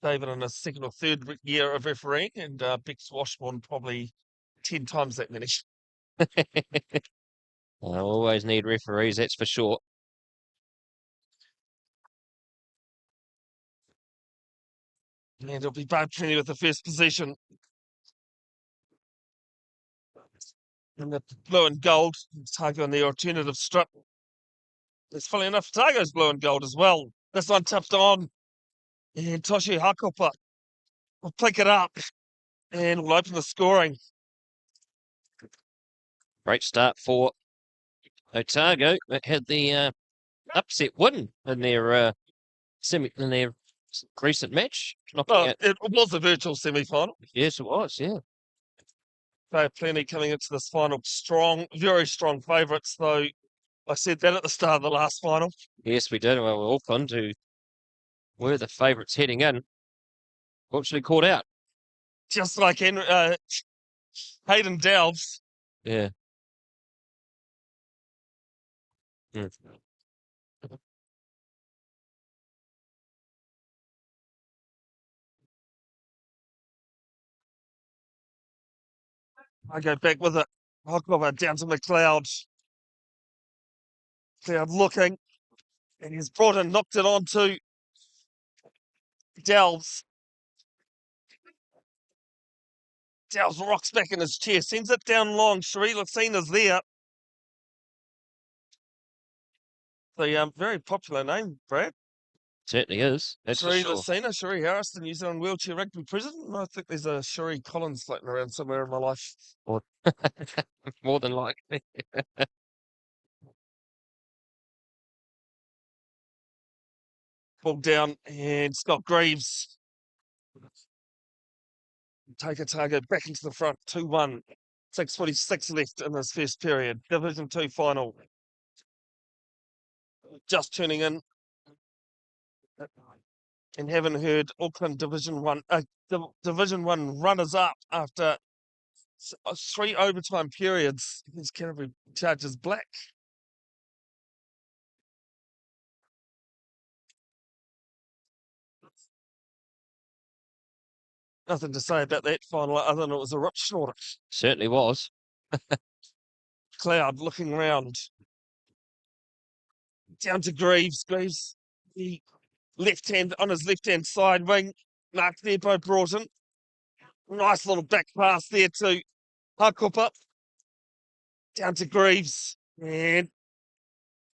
David in his second or third year of refereeing, and Beck's Washbourne probably 10 times that many. I always need referees, that's for sure. And it'll be Barb Kenny with the first possession. And the blue and gold, Otago on the alternative strip. There's funny enough, Otago's blue and gold as well. This one tipped on. And Toshi Hakopa will pick it up and will open the scoring. Great start for Otago. That had the upset win in their recent match. It was a virtual semi-final. Yes, it was, yeah. They have plenty coming into this final. Strong, very strong favourites, though. I said that at the start of the last final. Yes, we did. Well, Auckland, who were the favourites heading in, actually caught out. Just like Hayden Delves. Yeah. I go back with it. Hokova down to McLeod. McLeod looking. And he's brought and knocked it on to Delves. Delves rocks back in his chair, sends it down long. Cherie Lucina's there. The very popular name, Brad. Certainly is. That's Cherie for sure. Lucina, Cherie Harris, the New Zealand wheelchair rugby president. I think there's a Cherie Collins floating around somewhere in my life. More than likely. Ball down, and Scott Greaves. Take Otago back into the front, 2-1. 6:46 left in this first period. Division 2 final. Just tuning in and haven't heard Auckland Division 1 runners up after 3 overtime periods against Canterbury Chargers Black. Nothing to say about that final other than it was a rip snorter. Certainly was. Cloud looking around. Down to Greaves. Greaves, the left hand on his left hand side wing. Mark Thebo brought in. Nice little back pass there to Hakupa. Down to Greaves. And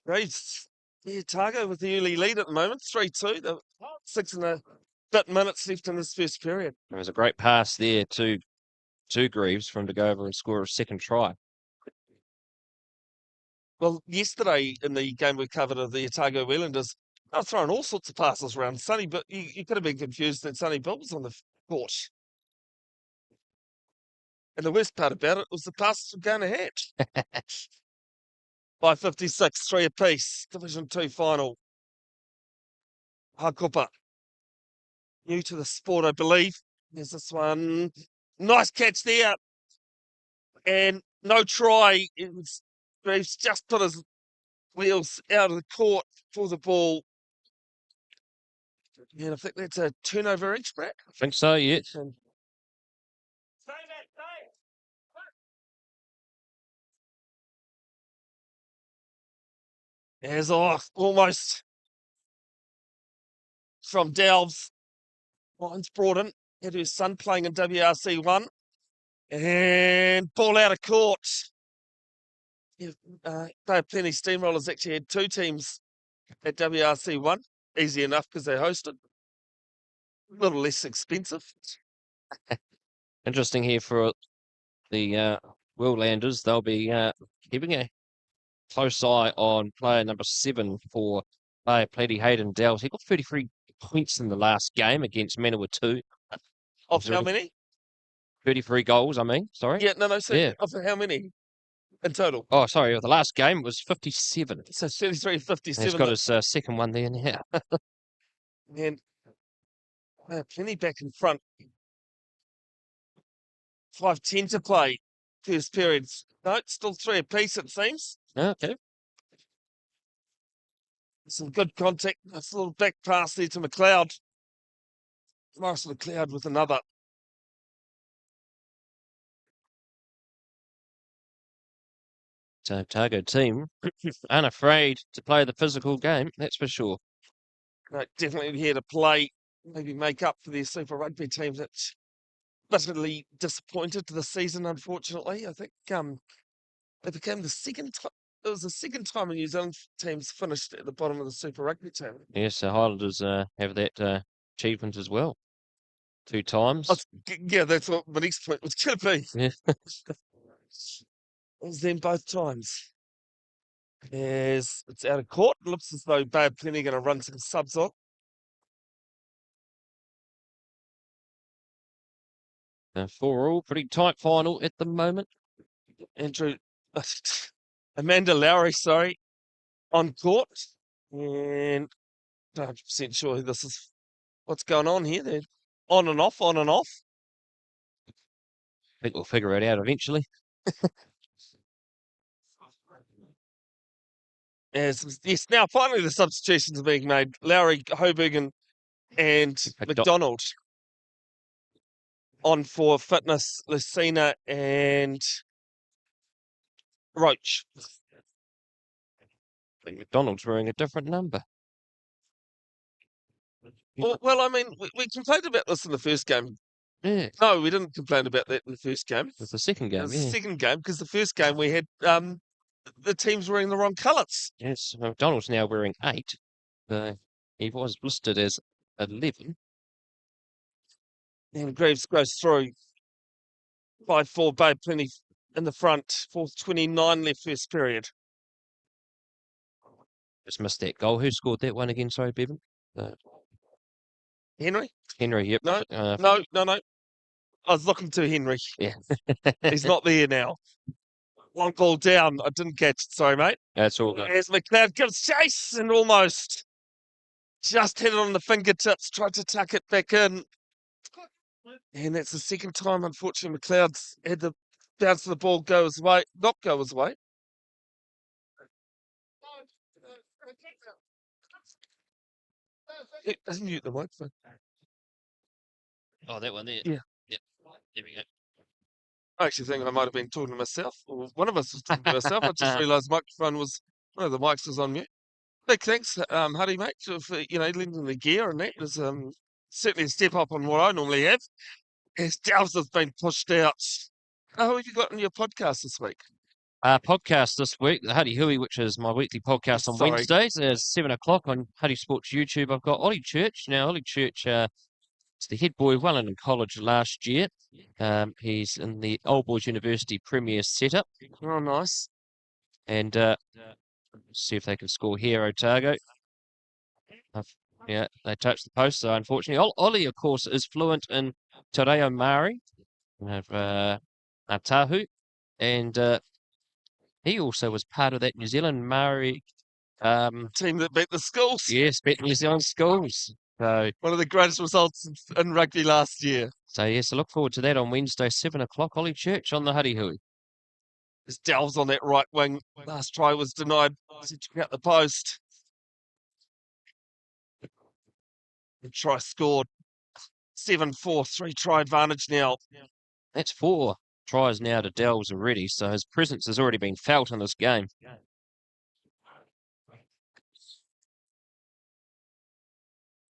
Greaves, Otago with the early lead at the moment, 3-2. The 6 and a bit minutes left in this first period. There was a great pass there to Greaves for him to go over and score a second try. Well, yesterday in the game we covered of the Otago Wellingtons, they were throwing all sorts of passes around. Sonny, but you could have been confused that Sonny Bill was on the court. And the worst part about it was the passes were going ahead. By 56, 3 apiece. Division 2 final. Hakupa. New to the sport, I believe. There's this one. Nice catch there. And no try. Greaves just put his wheels out of the court for the ball. And I think that's a turnover each, Brett. I think so, yes. As almost from Delves. Line's brought in. Had her son playing in WRC1. And ball out of court. They have plenty steamrollers. Actually had 2 teams at WRC1. Easy enough because they hosted. A little less expensive. Interesting here for the Welllanders. They'll be keeping a close eye on player number 7 for player Plenty Hayden Delves. He got 33 points in the last game against Manawatu. Of how many? 33 goals, I mean. Sorry. Yeah, no. So yeah. Of how many in total? Oh, sorry. The last game was 57. So 33, 57. He's got his second one there now. And Plenty back in front. 5:10 to play. First period. No, it's still 3 apiece, it seems. Okay. Some good contact. Nice little back pass there to McLeod. Morris McLeod with another. So Otago team unafraid to play the physical game, that's for sure. No, definitely here to play, maybe make up for their Super Rugby team that's bitterly disappointed this season, unfortunately. I think it became the second time. It was the second time a New Zealand teams finished at the bottom of the Super Rugby team. Yes, the Highlanders have that achievement as well. 2 times. Yeah, that's what my next point was going to be. Yeah. It was them both times. As it's out of court, it looks as though Bay of Plenty are going to run some subs on. 4-all, pretty tight final at the moment. Andrew, Amanda Lowry, sorry, on court. And 100% sure this is what's going on here. They're on and off, on and off. I think we'll figure it out eventually. Yes, now finally the substitutions are being made. Lowry, Hoberg, and McDonald on for fitness, Lucina and Roach. I think McDonald's wearing a different number. Well, I mean, we complained about this in the first game. Yeah. No, we didn't complain about that in the first game. It was the second game, It was yeah. the second game, because the first game we had the teams wearing the wrong colours. Yes, McDonald's now wearing 8. He was listed as 11. And Graves goes through 5-4, Bay Plenty in the front, 4:29 left first period. Just missed that goal. Who scored that one again? Sorry, Bevin? Henry? Henry, yep. No. No. I was looking to Henry. Yeah. He's not there now. Long ball down. I didn't catch it. Sorry, mate. That's all good. As McLeod gives chase and almost just hit it on the fingertips, tried to tuck it back in. And that's the second time, unfortunately, McLeod's had the bounce of the ball not go his way. Mute the microphone. Oh, that one there? Yeah. Yep. There we go. I actually think I might have been talking to myself, or one of us was talking to myself. I just realised one of the mics was on mute. Big thanks, Huddy, mate, for lending the gear, and that was certainly a step up on what I normally have. As Delves has been pushed out. Oh, who have you got on your podcast this week? Podcast this week, the Huddy Hui, which is my weekly podcast on Wednesdays, is 7 o'clock on Huddy Sports YouTube. I've got Ollie Church. Now, Ollie Church is the head boy of Wellington College last year. He's in the Old Boys University Premier setup. Oh, nice. And see if they can score here, Otago. Yeah, they touched the post, so unfortunately. Ollie, of course, is fluent in Te Reo Māori, Tahu, and he also was part of that New Zealand Māori team that beat the schools. Yes, beat New Zealand schools. So one of the greatest results in rugby last year. So yes, I look forward to that on Wednesday, 7 o'clock. Ollie Church on the Huddy Hui. There's Delves on that right wing. Last try was denied. Took out the post. The try scored. 7-4, 3-try advantage now. That's 4 tries now to Delves already, so his presence has already been felt in this game.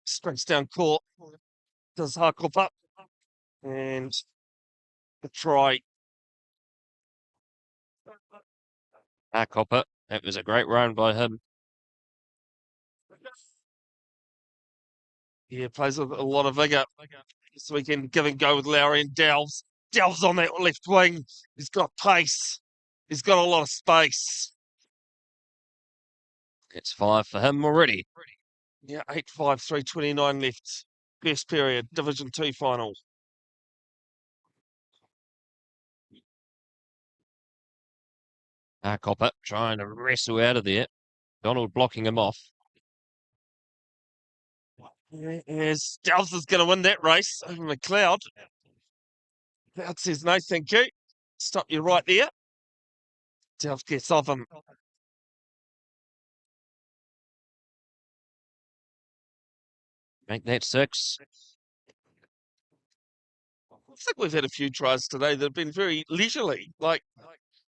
Sprints down court. Does Harkop up. And the try. Harkop, that was a great run by him. Yeah, plays with a lot of vigour this weekend. Give and go with Lowry and Delves. Delves on that left wing. He's got pace. He's got a lot of space. It's 5 for him already. Yeah, 8-5, 3:29 left. First period, Division 2 final. Harkop trying to wrestle out of there. Donald blocking him off. Yes, Delves is going to win that race over McLeod. McLeod says no, thank you. Stop you right there. Delves gets off him. Make that 6. think we've had a few tries today that have been very leisurely, like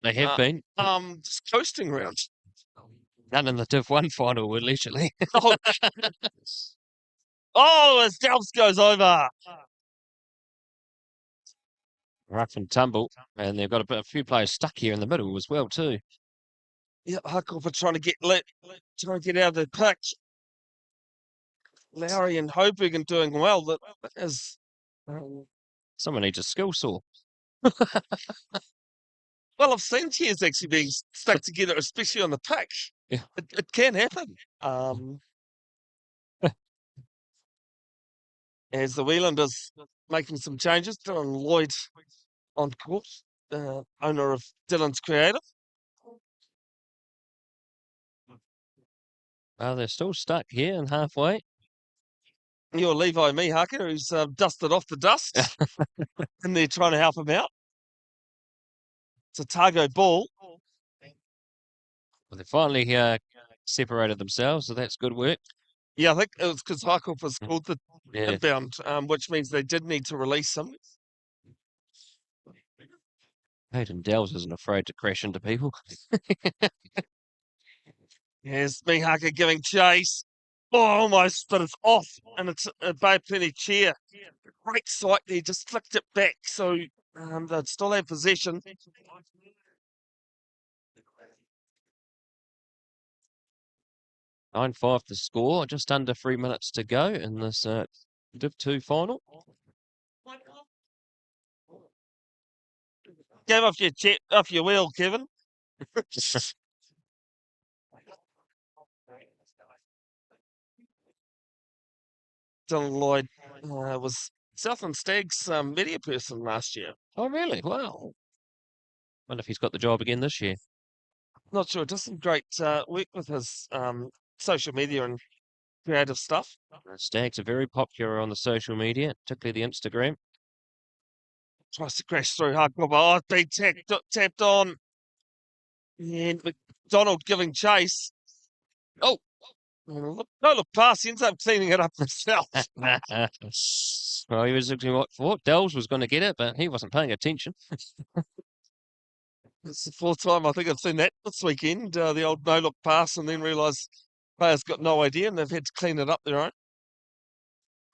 They have been. just coasting around. None in the Div 1 final were leisurely. Oh, as Delps goes over. Rough and tumble. And they've got a few players stuck here in the middle as well, too. Yeah, Hucklefer trying to get trying to get out of the pitch. Lowry and Hobergen doing well. That is. Someone needs a skill saw. Well, I've seen tears actually being stuck together, especially on the pitch. Yeah. It can happen. As the Wheelanders making some changes, Dylan Lloyd on court, owner of Dylan's Creative. Well, they're still stuck here and halfway. Your Levi Mihaka, who's dusted off the dust, and they're trying to help him out. It's Otago ball. Well, they finally separated themselves, so that's good work. Yeah, I think it was because Highcorp was called the Yeah. inbound, which means they did need to release him. Hayden Dells isn't afraid to crash into people. Yes, Mihaka giving chase. Oh, almost, but it's off, and it's a Bay Plenty chair. Great sight there, just flicked it back, so they'd still have possession. 9-5 the score, just under 3 minutes to go in this Div 2 final. Get off your wheel, Kevin. Dylan Lloyd was Southland Stags media person last year. Oh, really? Wow. Wonder if he's got the job again this year. Not sure. Does some great work with his social media and creative stuff. Stags are very popular on the social media, particularly the Instagram. Tries to crash through hardcore. Oh, it's been tapped on. And McDonald giving chase. Oh, no look pass. He ends up cleaning it up himself. Well, he was looking for what Dells was going to get it, but he wasn't paying attention. It's the fourth time I think I've seen that this weekend. The old no-look pass, and then realise players got no idea and they've had to clean it up their own.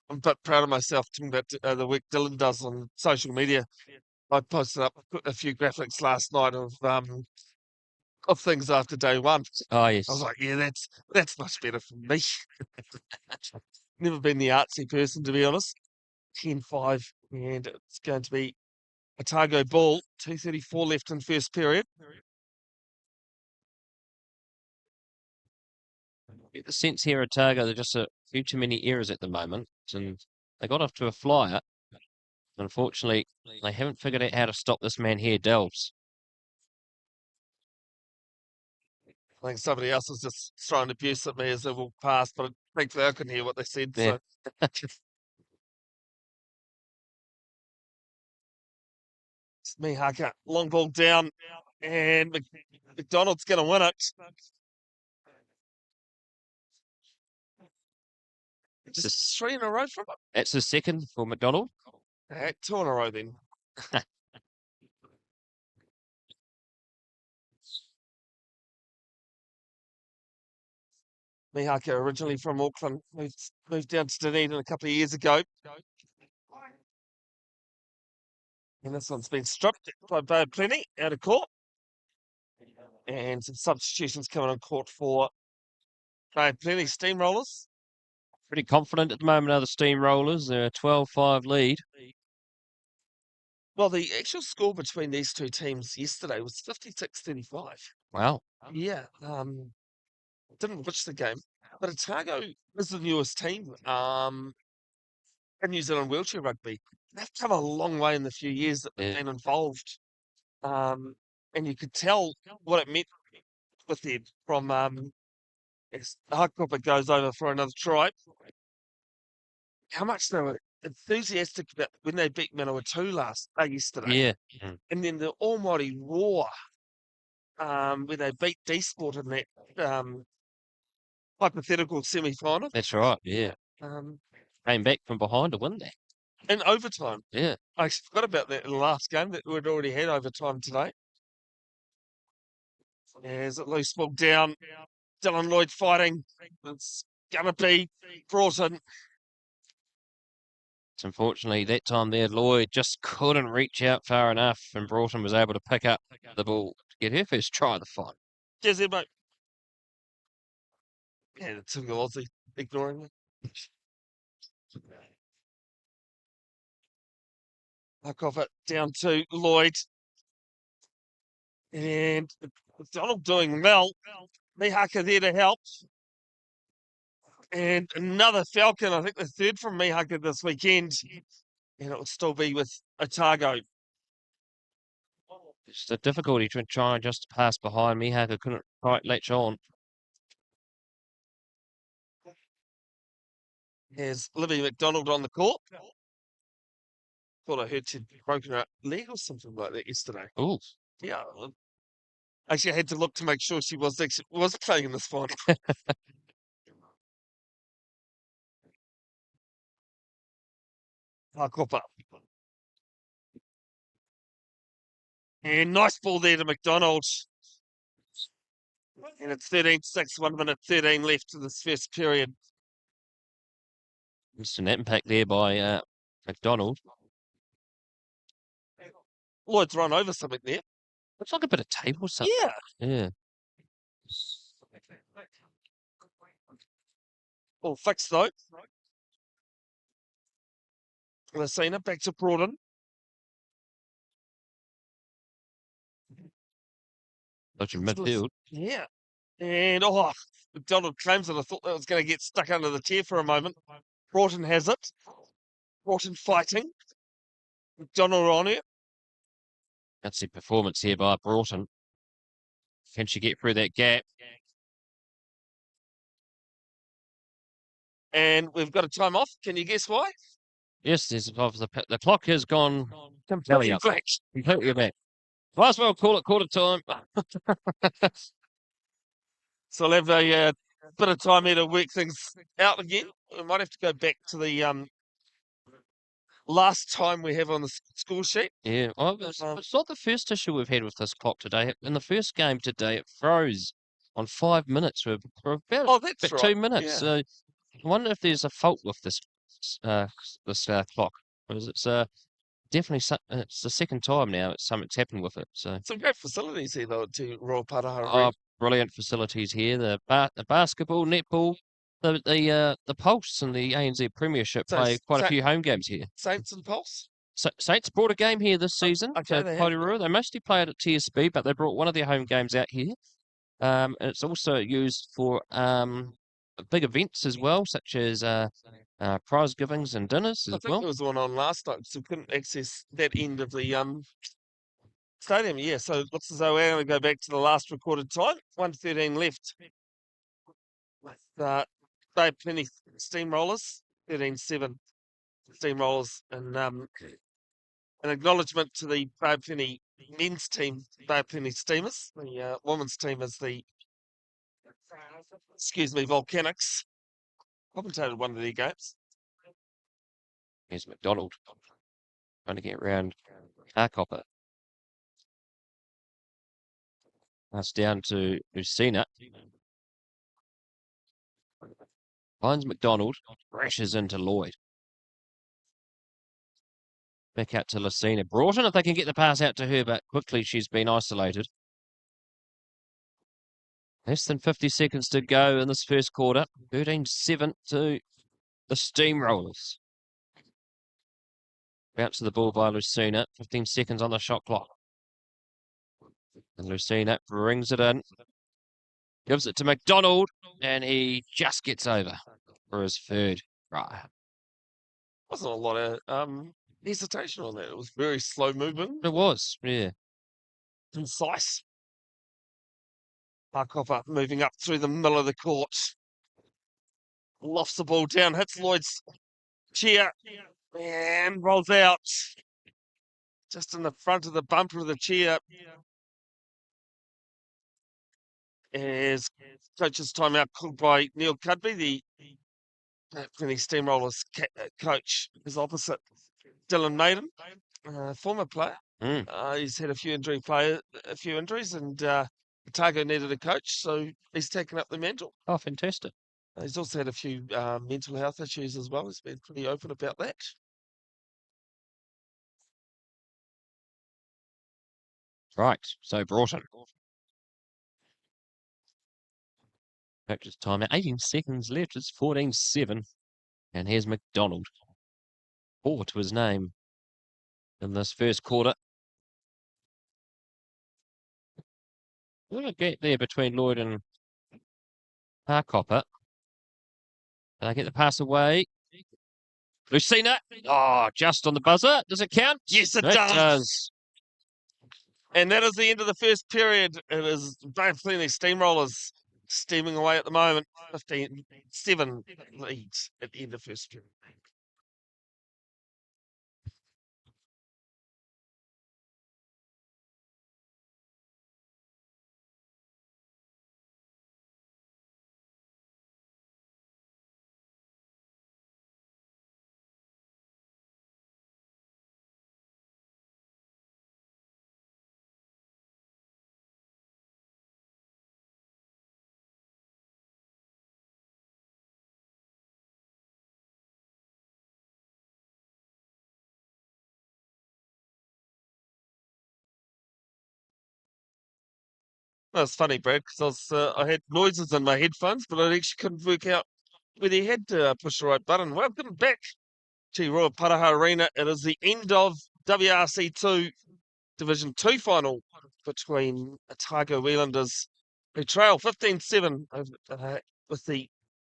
I'm but proud of myself talking about the work Dylan does on social media. I posted up a few graphics last night of things after day one. Oh, yes. I was like, yeah, that's much better for me. Never been the artsy person, to be honest. 10-5, and it's going to be Otago ball. 2:34 left in first period. Get the sense here, Otago, there's just a few too many errors at the moment, and they got off to a flyer. Unfortunately, they haven't figured out how to stop this man here, Delves. I think somebody else was just throwing abuse at me as they walked past, but thankfully I couldn't hear what they said. Yeah. So. It's Mihaka, long ball down, and McDonald's going to win it. Just 3 in a row from it. That's the second for McDonald. 2 in a row then. Mihaka, originally from Auckland, moved down to Dunedin a couple of years ago. And this one's been stripped by Bay Plenty out of court. And some substitutions coming on court for Bay Plenty Steamrollers. Pretty confident at the moment, are the Steamrollers. They're a 12-5 lead. Well, the actual score between these two teams yesterday was 56-35. Wow. Yeah. Didn't watch the game. But Otago is the newest team in New Zealand wheelchair rugby. They've come a long way in the few years that they've been involved. And you could tell what it meant with them from as Huckleper goes over for another try. How much they were enthusiastic about when they beat Manawatu yesterday. Yeah. And then the almighty roar when they beat D-Sport in that hypothetical semi-final. That's right, yeah. Came back from behind to win that. in overtime. Yeah. I forgot about that in the last game that we'd already had overtime today. As it loose ball down, Dylan Lloyd fighting. It's gonna be brought in. So unfortunately, that time there, Lloyd just couldn't reach out far enough, and Broughton was able to pick up the ball to get her first try of the fight. Cheers, mate. Yeah, the typical Aussie ignoring me. Puck off it down to Lloyd. And Donald doing well. Mihaka there to help. And another Falcon, I think the third from Mihaka this weekend. And it will still be with Otago. It's the difficulty to try just to pass behind. Mihaka couldn't quite latch on. Here's Libby McDonald on the court. Thought I heard she'd broken her leg or something like that yesterday. Oh, Yeah. Actually, I had to look to make sure she was playing in this final. Kopa. And nice ball there to McDonald. And it's 13-6, 1 minute 13 left in this first period. instant impact there by McDonald. Lloyd's run over something there. Looks like a bit of tape or something. Yeah. Yeah. All fixed though. Messina back to Broughton. Looking midfield. Yeah. And McDonald claims it. I thought that was going to get stuck under the chair for a moment. Broughton has it. Broughton fighting. McDonald on it. That's the performance here by Broughton. Can she get through that gap? And we've got a time off. Can you guess why? Yes, the clock has gone Completely up. black. Completely back. Might as well call it quarter time. So I'll have a bit of time here to work things out again. We might have to go back to the last time we have on the score sheet. Yeah, it's not the first issue we've had with this clock today. In the first game today, it froze on 5 minutes for about, That's about right. 2 minutes. Yeah. So I wonder if there's a fault with this clock, because it's definitely it's the second time now something's happened with it. So Some great facilities here though to Rauparaha. Brilliant facilities here. The basketball, netball, the Pulse and the ANZ Premiership play quite a few home games here. Saints and Pulse. Saints brought a game here this season. Okay, Porirua. They mostly play it at TSB, but they brought one of their home games out here. And it's also used for big events as well, such as prize givings and dinners as well. I think there was one on last night, so we couldn't access that end of the stadium. Yeah, so it looks as though we're going to go back to the last recorded time. 1:13 left. With Bay Penny Steamrollers, 13-7 Steamrollers, and an acknowledgement to the Bay Penny men's team, Bay Penny Steamers. The women's team is the, Volcanics. Commentated one of their games. Here's McDonald trying to get around Carcopper. That's down to Lucina. Finds McDonald, crashes into Lloyd. Back out to Lucina. Broughton, if they can get the pass out to her, but quickly she's been isolated. Less than 50 seconds to go in this first quarter. 13-7 to the Steamrollers. Bounce to the ball by Lucina. 15 seconds on the shot clock. And Lucina brings it in. Gives it to McDonald. And he just gets over for his third try. Wasn't a lot of hesitation on that. It was very slow moving. It was, yeah. Concise. Parkopper moving up through the middle of the court. Lofts the ball down, hits Lloyd's chair, and rolls out. Just in the front of the bumper of the chair. As coach's timeout called by Neil Cudby, the Plenty Steamrollers coach is opposite Dylan Maiden, former player. He's had a few injuries, and Otago needed a coach, so he's taken up the mantle. Oh, fantastic. He's also had a few mental health issues as well. He's been pretty open about that. Right, so Broughton. Practice time at 18 seconds left. It's 14-7. And here's McDonald. 4 to his name in this first quarter. A little gap there between Lloyd and Harcopper. Can I get the pass away? Lucina. Oh, just on the buzzer. Does it count? Yes, it does. And that is the end of the first period. It is plenty Steamrollers steaming away at the moment. 15-7 leads at the end of the first period. That's funny, Brad, because I had noises in my headphones, but I actually couldn't work out whether you had to push the right button. Welcome back to Rauparaha Arena. It is the end of WRC2 Division 2 final between Otago Wheelanders, who trail 15-7 with the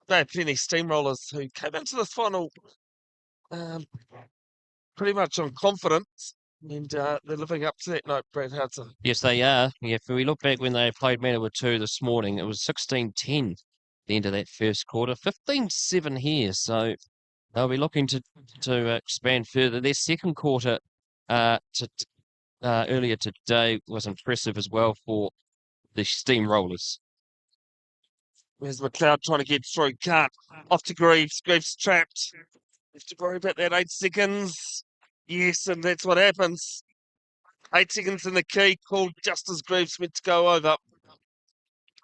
plenty Steamrollers, who came into this final pretty much on confidence. And they're living up to that note, Brad Hudson. Yes, they are. Yeah, if we look back when they played Manawa 2 this morning, it was 16-10 the end of that first quarter. 15-7 here, so they'll be looking to expand further. Their second quarter earlier today was impressive as well for the Steamrollers. There's McLeod trying to get through. Can't. Off to Greaves. Greaves trapped. Have to worry about that 8 seconds. Yes, and that's what happens. 8 seconds in the key, called just as Greaves went to go over.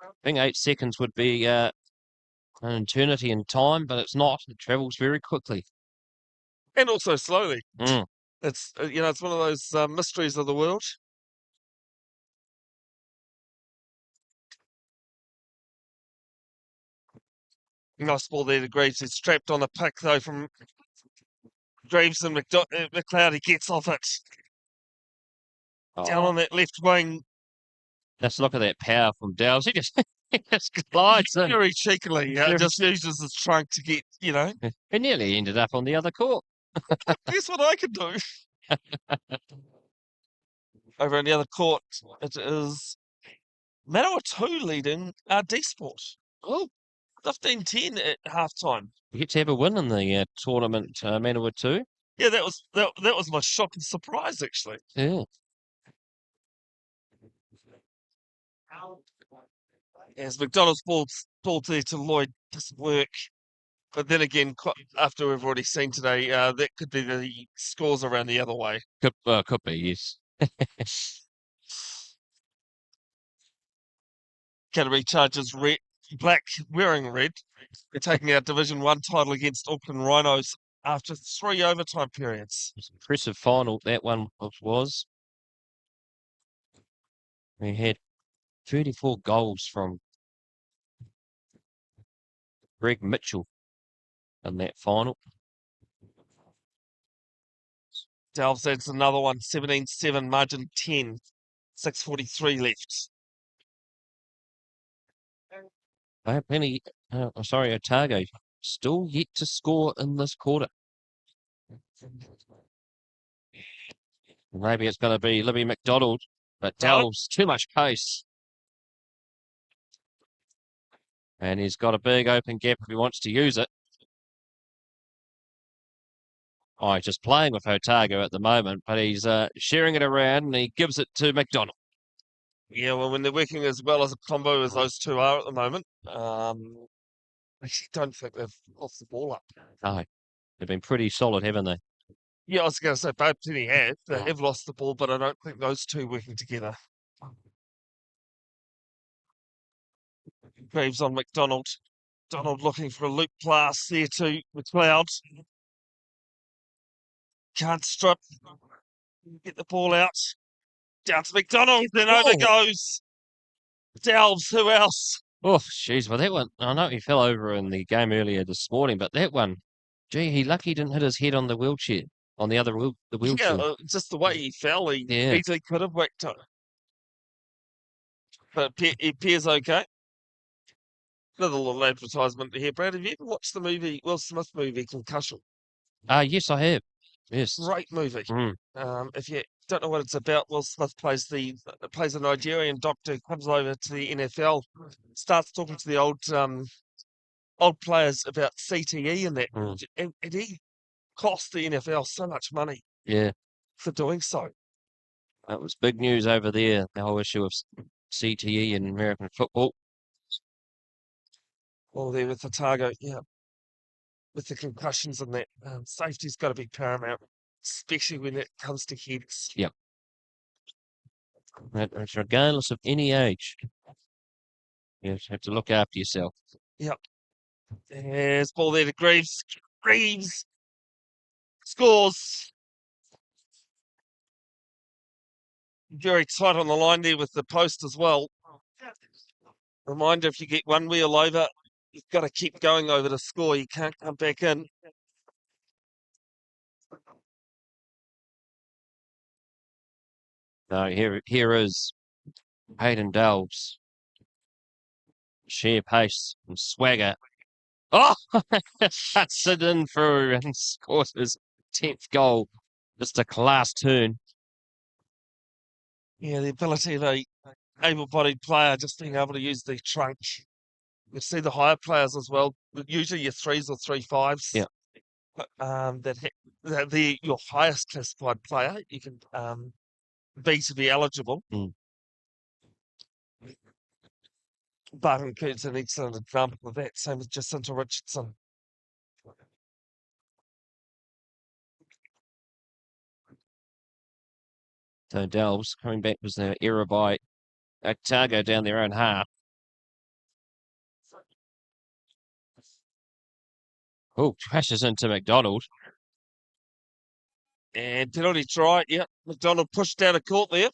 I think 8 seconds would be an eternity in time, but it's not. It travels very quickly. And also slowly. It's it's one of those mysteries of the world. Nice ball there to Greaves. It's trapped on a pick, though, from Greaves and McLeod. He gets off it. Down on that left wing. Let's look at that power from Dowles. He just glides in. Very cheekily. Just uses his trunk to get, He nearly ended up on the other court. Guess what I can do? Over on the other court, it is Manawa 2 leading D-Sport. Oh, 15-10 at halftime. You get to have a win in the tournament, Manawa 2. Yeah, that was my shock and surprise, actually. Yeah. As McDonald's ball there to Lloyd doesn't work. But then again, after we've already seen today, that could be the scores around the other way. Could be, yes. Canterbury Chargers black wearing red. They're taking our Division 1 title against Auckland Rhinos after 3 overtime periods. It was an impressive final, that one was. We had 34 goals from Greg Mitchell in that final. Delves adds another one, 17-7, margin 10, 6:43 left. Otago still yet to score in this quarter. Maybe it's going to be Libby McDonald, but Delves, too much pace. And he's got a big open gap if he wants to use it. Oh, he's just playing with Otago at the moment, but he's sharing it around and he gives it to McDonald. Yeah, well, when they're working as well as a combo as those two are at the moment, I actually don't think they've lost the ball up. No, they've been pretty solid, haven't they? Yeah, I was going to say both Penny have. They have lost the ball, but I don't think those two working together. Graves on McDonald. Donald looking for a loop pass there to McLeod. Can't strip. Get the ball out. Down to McDonald. Then over goes Delves. Who else? Oh, jeez. Well, that one, I know he fell over in the game earlier this morning, but that one, gee, he lucky he didn't hit his head on the wheelchair, on the other the wheelchair. Yeah, just the way he fell, he Yeah. easily could have whacked it. But it appears okay. Another little advertisement here, Brad. Have you ever watched the movie, Will Smith movie, Concussion? Yes, I have. Yes. Great movie. Mm. If you don't know what it's about, Will Smith plays a Nigerian doctor who comes over to the NFL, starts talking to the old players about CTE and that, and he cost the NFL so much money. Yeah. For doing so. That was big news over there, the whole issue of CTE in American football. Well, there with Otago, yeah. With the concussions and that, safety's got to be paramount, especially when it comes to heads. Yep. That's regardless of any age. You have to look after yourself. Yep. There's ball there to Greaves. Greaves scores. Very tight on the line there with the post as well. Reminder, if you get one wheel over, you've got to keep going over to score. You can't come back in. No, here is Hayden Delves. Sheer pace and swagger. Oh, cuts it in through and scores his 10th goal. Just a class turn. Yeah, the ability of a able-bodied player just being able to use the trunk. You see the higher players as well. Usually your 3s or 3-5s. Yeah. That they're your highest classified player. You can be to be eligible. Barton Coot's an excellent example of that. Same with Jacinta Richardson. So Delves coming back was an error by Otago down their own half. Oh, crashes into McDonald. And penalty try, yeah. McDonald pushed down a court there.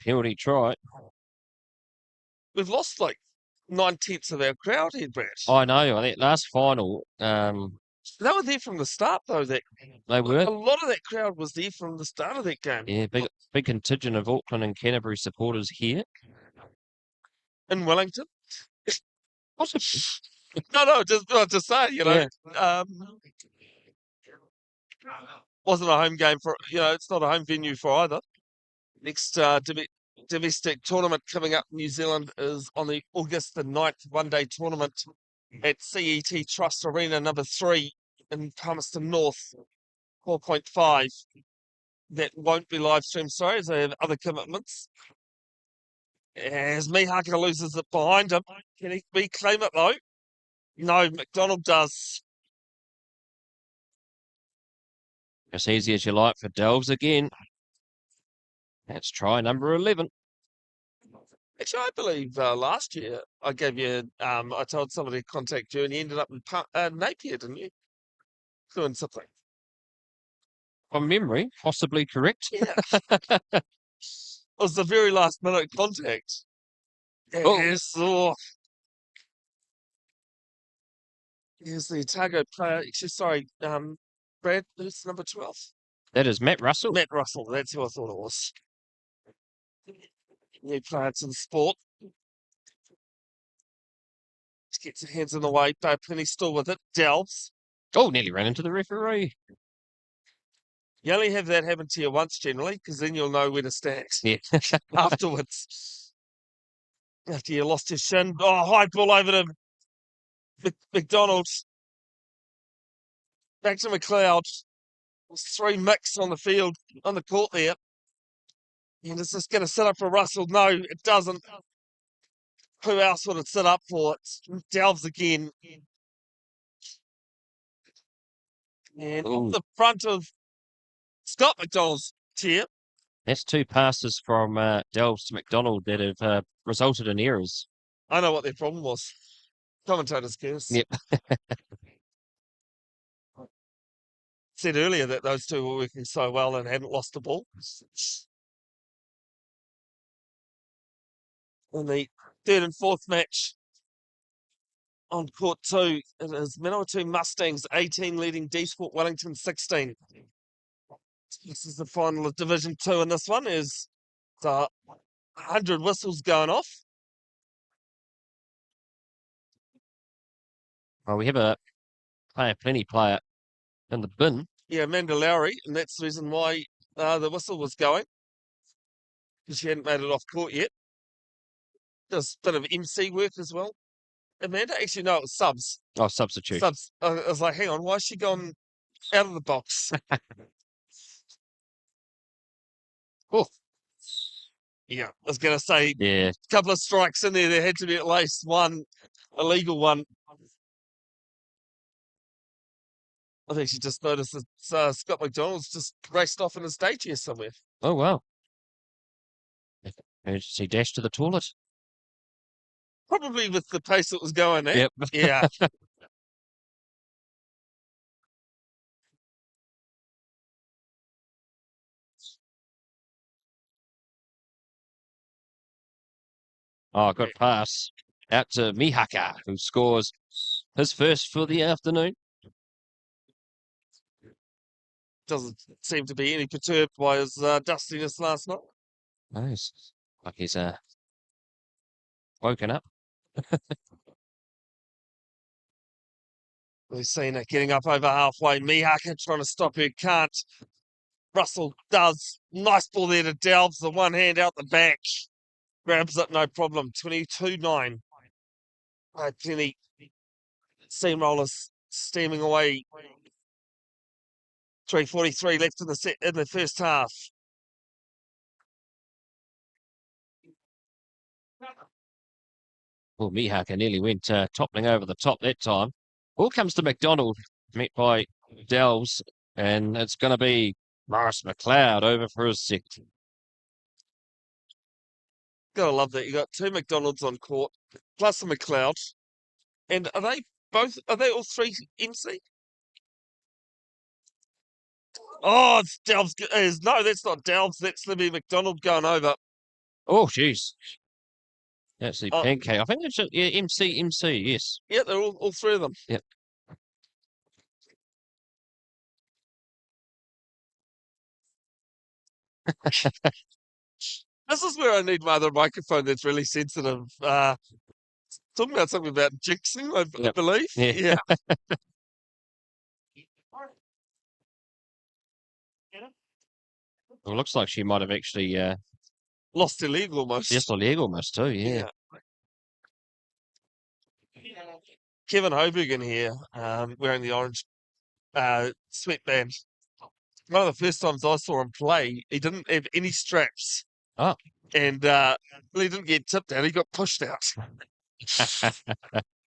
Penalty try. We've lost like 9/10 of our crowd here, Brad. I know. I think last final, they were there from the start, though. They were. A lot of that crowd was there from the start of that game. Yeah, big contingent of Auckland and Canterbury supporters here. In Wellington. No, just saying, you know. Yeah. Wasn't a home game for, it's not a home venue for either. Next domestic tournament coming up in New Zealand is on the August the 9th one-day tournament at CET Trust Arena number 3 in Palmerston North, 4.5. That won't be live streamed, sorry, as they have other commitments. As Mihaka loses it behind him. Can he reclaim it though? No, McDonald does. As easy as you like for Delves again. That's try number 11. Actually, I believe last year I gave you, I told somebody to contact you and you ended up in Napier, didn't you? Doing something. From memory, possibly correct. Yeah. It was the very last minute contact. Yes. Oh. Here's the Otago player. Actually, sorry, Brad, who's number 12? That is Matt Russell. Matt Russell, that's who I thought it was. New player to the sport. Just gets his hands in the way. Penny still with it. Delves. Oh, nearly ran into the referee. You only have that happen to you once generally, because then you'll know where to stand. Yeah. Afterwards. After you lost your shin. Oh, high ball over to McDonald. Back to McLeod. There's 3 mix on the field, on the court there. And is this going to set up for Russell? No, it doesn't. who else would it sit up for? It's Delves again. And off the front of Scott McDonald's chair. That's 2 passes from Delves to McDonald that have resulted in errors. I know what their problem was. Commentators curse. Yep. Said earlier that those two were working so well and hadn't lost the ball. In the third and fourth match on court 2, it is Manawatu Mustangs 18 leading D Sport Wellington 16. This is the final of Division 2, and this one is 100 whistles going off. Well, we have a plenty player in the bin. Yeah, Amanda Lowry, and that's the reason why the whistle was going, because she hadn't made it off court yet. Does a bit of MC work as well. Amanda, actually, no, it was subs. Oh, substitute. Subs. I was like, hang on, why is she gone out of the box? Oh, yeah, I was going to say, Yeah. a couple of strikes in there. There had to be at least one illegal one. I think she just noticed that Scott McDonald's just raced off in a stage here somewhere. Oh, wow. Emergency dash to the toilet. Probably with the pace it was going at. Yep. Yeah. Oh, good pass out to Mihaka, who scores his first for the afternoon. Doesn't seem to be any perturbed by his dustiness last night. Nice. Like he's woken up. We've seen it getting up over halfway. Mihaka trying to stop her, can't. Russell does. Nice ball there to Delves. The one hand out the back. Grabs it, no problem. 22-9. Plenty steamrollers steaming away. 3:43 left in the first half. Well, Mihaka nearly went toppling over the top that time. Ball comes to McDonald, met by Delves, and it's going to be Morris McLeod over for his second. Gotta love that. You got 2 McDonald's on court, plus a McLeod. And are they all 3 MC? Oh, it's Delves. No, that's not Delves. That's Libby McDonald going over. Oh, jeez. That's the Oh. pancake. I think it's MC, yes. Yeah, they're all 3 of them. Yep. This is where I need my other microphone that's really sensitive. Talking about something about jinxing, I believe. Yeah. Well, it looks like she might have actually Lost her leg almost. just a leg almost too, yeah. Kevin Hobergen here, wearing the orange sweatband. One of the first times I saw him play, he didn't have any straps. Oh. And he didn't get tipped out, he got pushed out.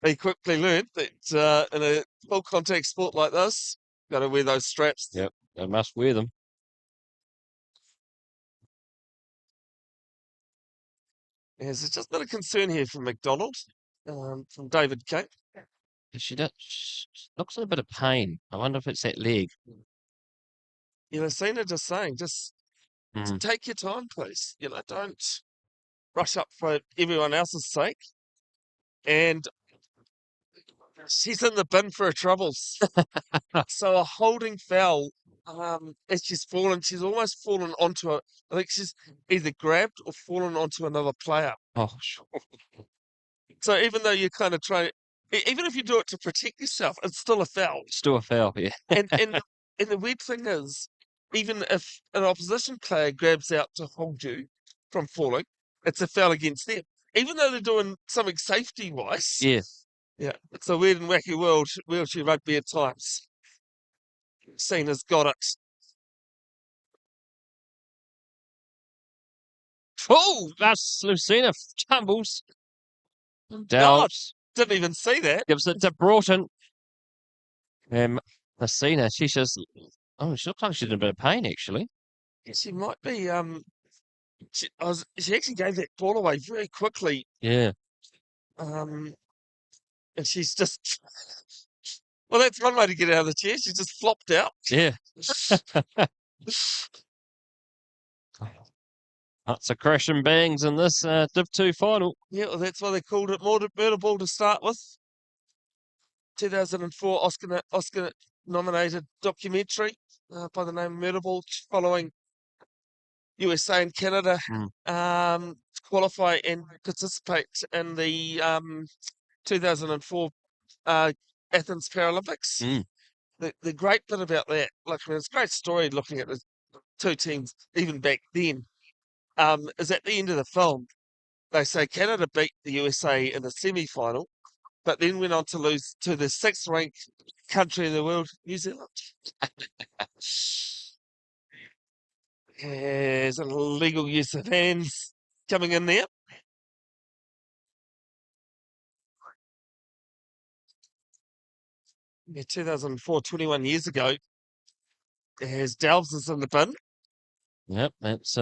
He quickly learned that in a full contact sport like this, got to wear those straps. Yep, they must wear them. Yes, it's just not a concern here from McDonald, from David Cape. She looks in a bit of pain. I wonder if it's that leg. You know, Cena just saying, just take your time, please. You know, don't rush up for everyone else's sake. And she's in the bin for her troubles. So a holding foul, as she's fallen, she's almost fallen onto I think she's either grabbed or fallen onto another player. Oh, sure. So even though you're kind of trying, even if you do it to protect yourself, it's still a foul. Still a foul, yeah. And the weird thing is, even if an opposition player grabs out to hold you from falling, it's a foul against them. Even though they're doing something safety-wise. Yeah. Yeah, it's a weird and wacky world, wheelchair rugby at times. Cena's got it. Oh, that's Lucina tumbles. Delves Didn't even see that. gives it to Broughton. Messina, she looks like she's in a bit of pain, actually. Yeah, she might be. She actually gave that ball away very quickly. Yeah. And she's just. Well, that's one way to get out of the chair. She just flopped out. Yeah. Lots of crash and bangs in this Div 2 final. Yeah, well, that's why they called it Murder Ball to start with. 2004 Oscar nominated documentary by the name Murder Ball, following USA and Canada to qualify and participate in the 2004 Athens Paralympics. The great bit about that, it's a great story looking at the two teams even back then, is at the end of the film, they say Canada beat the USA in the semi-final, but then went on to lose to the sixth-ranked country in the world, New Zealand. There's an illegal use of hands coming in there. Yeah, 2004, 21 years ago. There's Delves is in the bin. Yep, that's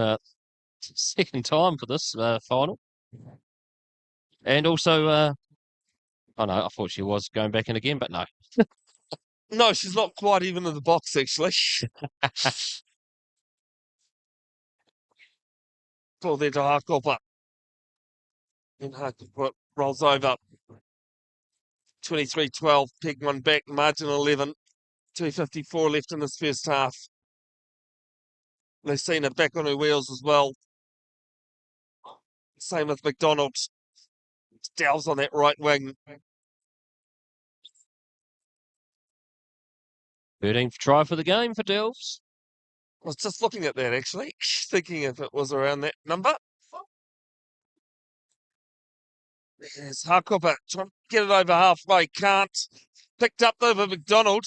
second time for this final. And also, oh no, I thought she was going back in again, but no. No, she's not quite even in the box, actually. Ball there to Harkopa. And Harkopa rolls over. 23-12, peg one back, margin 11. 2:54 left in this first half. Lucina back on her wheels as well. Same with McDonald. Delves on that right wing. 13th try for the game for Delves. I was just looking at that, actually, thinking if it was around that number. There's Harkopa trying to get it over halfway. Can't. Picked up though by McDonald.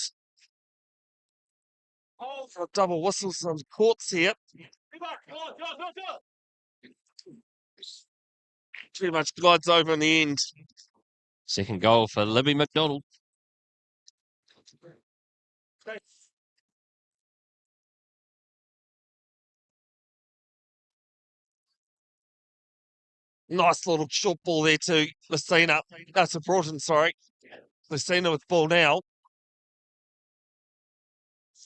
Oh, for a double whistle, some courts here. Pretty much glides over in the end. Second goal for Libby McDonald. Nice little short ball there to Lucina. That's a Broughton, sorry. Lucina with ball now.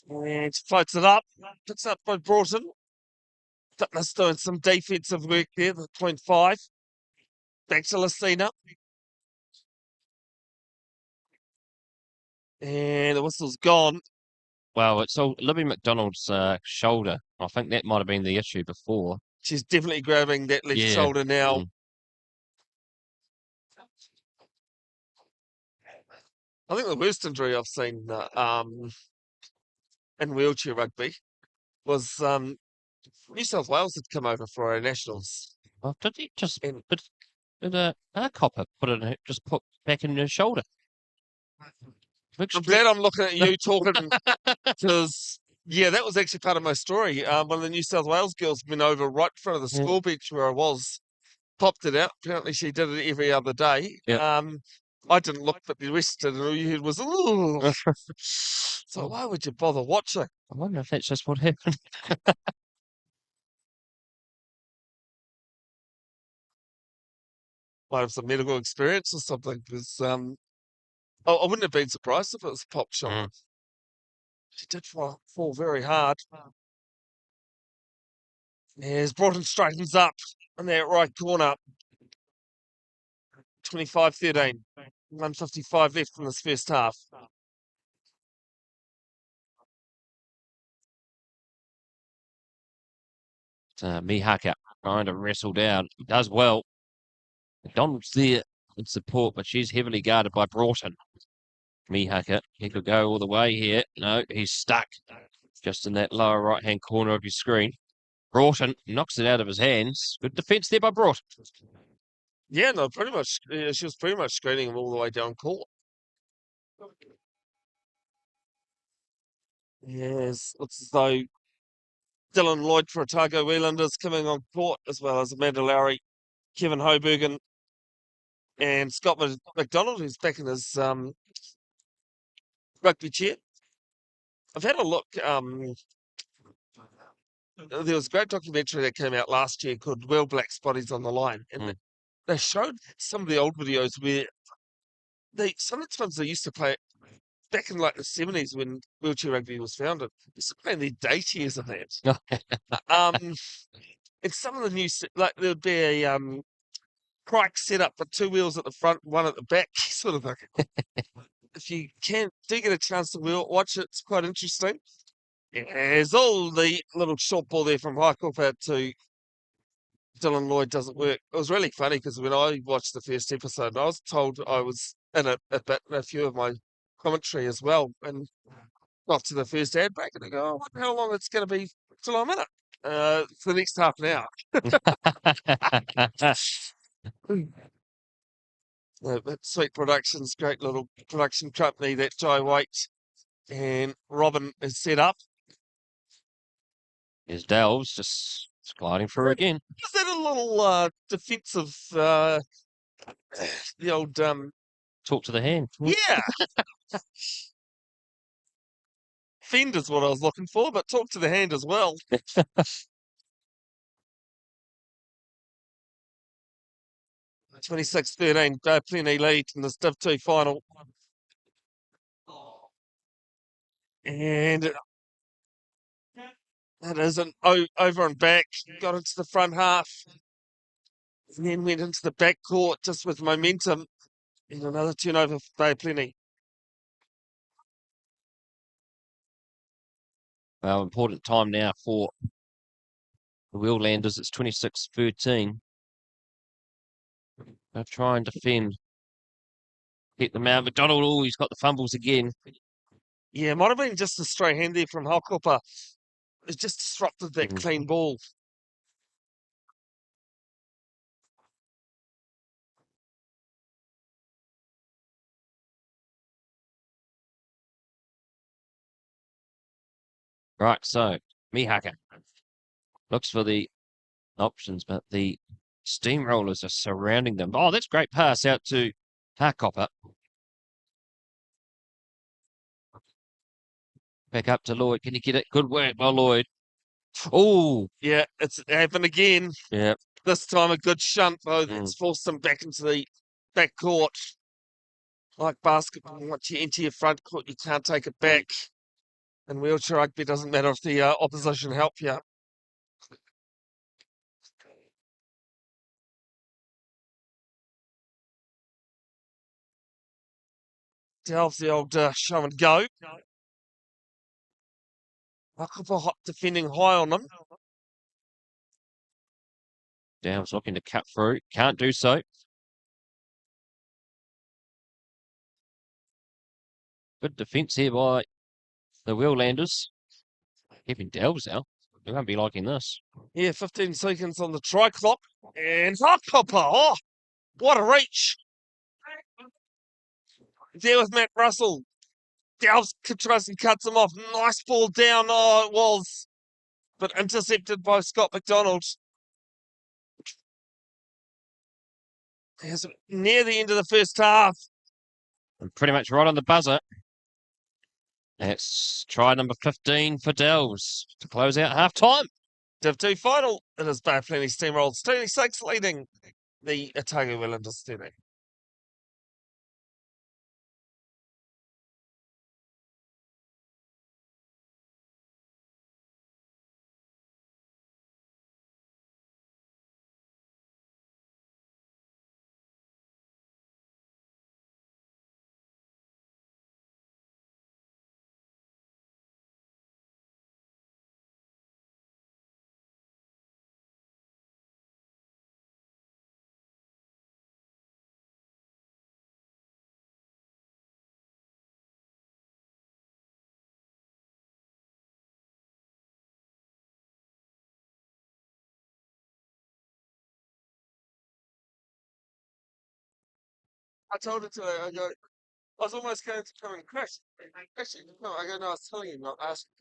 And floats it up. Picks up by Broughton. Fitness doing some defensive work there, the 0.5. Back to Lucina. And the whistle's gone. Well, it's all Libby McDonald's shoulder. I think that might have been the issue before. She's definitely grabbing that left shoulder now. I think the worst injury I've seen in wheelchair rugby was New South Wales had come over for our nationals. Well, did he just did a copper put it put back in her shoulder? I'm glad I'm looking at you talking because that was actually part of my story. One of the New South Wales girls went over right in front of the school bench where I was, popped it out. Apparently she did it every other day. I didn't look, but the rest did, and all you heard was, ooh. So why would you bother watching? I wonder if that's just what happened. Might have some medical experience or something, because I wouldn't have been surprised if it was a pop shot. She did fall very hard. As Broughton straightens up in that right corner. 25-13. 1:55 left in this first half. Mihaka trying to wrestle down. Does well. McDonald's there in support, but she's heavily guarded by Broughton. Mihaka, he could go all the way here. No, he's stuck just in that lower right-hand corner of your screen. Broughton knocks it out of his hands. Good defence there by Broughton. Yeah, no, pretty much. She was pretty much screening him all the way down court. Yes, looks as though Dylan Lloyd for Otago Wheelanders coming on court, as well as Amanda Lowry, Kevin Hobergen, and Scott McDonald, who's back in his rugby chair. I've had a look. There was a great documentary that came out last year called Well Black's Bodies on the Line, and they showed some of the old videos where some of the times they used to play back in like the 70s when wheelchair rugby was founded. They used to play in their daycares and that. And some of the new, like there would be a crike set up with two wheels at the front, one at the back, sort of thing. If you do get a chance to watch it, it's quite interesting. As all the little short ball there from Haikupa to Dylan Lloyd doesn't work. It was really funny because when I watched the first episode, I was told I was in a bit in a few of my commentary as well, and got to the first ad break, and I go, "Oh, I wonder how long it's going to be till I'm in it." For the next half an hour. But Sweet Productions, great little production company that Jai Waite and Robin has set up. There's Delves just gliding through again. Is that a little defensive, the old... Talk to the hand. Yeah! Fend is what I was looking for, but talk to the hand as well. 26-13, plenty lead in this Div 2 final. And it is an over and back, got into the front half, and then went into the back court just with momentum. And another turnover for Bay Plenty. Well, important time now for the Wheellanders. It's 26-13. They'll try and defend. Get them out. McDonald, oh, he's got the fumbles again. Yeah, it might have been just a straight hand there from Haikupa. It just disrupted that clean ball. Right, so Mihaka looks for the options, but the steamrollers are surrounding them. Oh, that's a great pass out to Haikopa. Back up to Lloyd. Can he get it? Good work by Lloyd. Oh, yeah, it's happened again. Yeah. This time a good shunt, though. It's forced him back into the back court. Like basketball, once you enter your front court, you can't take it back. In wheelchair rugby, it doesn't matter if the opposition help you. Delves the old show and go. Haikupa defending high on them. Downs looking to cut through. Can't do so. Good defence here by the Wheellanders. Keeping Delves out. They won't be liking this. Yeah, 15 seconds on the try clock. And Haikupa, oh, what a reach. There with Matt Russell. Delves tries and cuts him off. Nice ball down. Oh, it was. But intercepted by Scott McDonald. It's near the end of the first half. And pretty much right on the buzzer. That's try number 15 for Delves to close out half-time. Div 2 final. It is Bay Plenty steamrolls. 26 leading the Otago Wellington today. I told it to her, I go, I was almost going to come and crash. Actually, no, I go, no, I was telling him, not asking.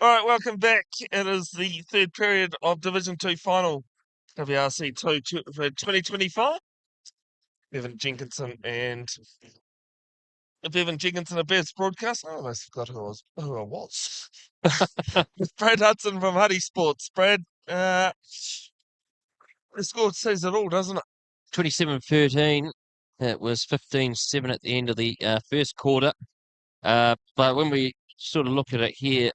All right, welcome back. It is the third period of Division 2 final. WRC2 for 2025. Bevin Jenkinson and a Bev's broadcast. I almost forgot who I was. It's Brad Hudson from Huddy Sports. Brad, the score says it all, doesn't it? 27-13. It was 15-7 at the end of the first quarter. But when we sort of look at it here,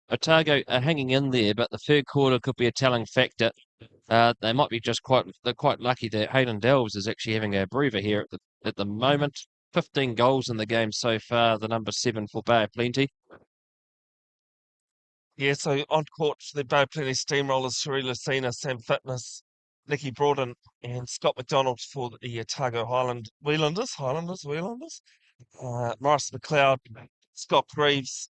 Otago are hanging in there, but the third quarter could be a telling factor. They might be they're quite lucky that Hayden Delves is actually having a breather here at the moment. 15 goals in the game so far, the number 7 for Bay of Plenty. Yeah, so on court for the Bay of Plenty Steamrollers, Sheree Lucina, Sam Fitness, Nikki Broughton, and Scott McDonald for the Otago Wheelanders. Morris McLeod, Scott Greaves,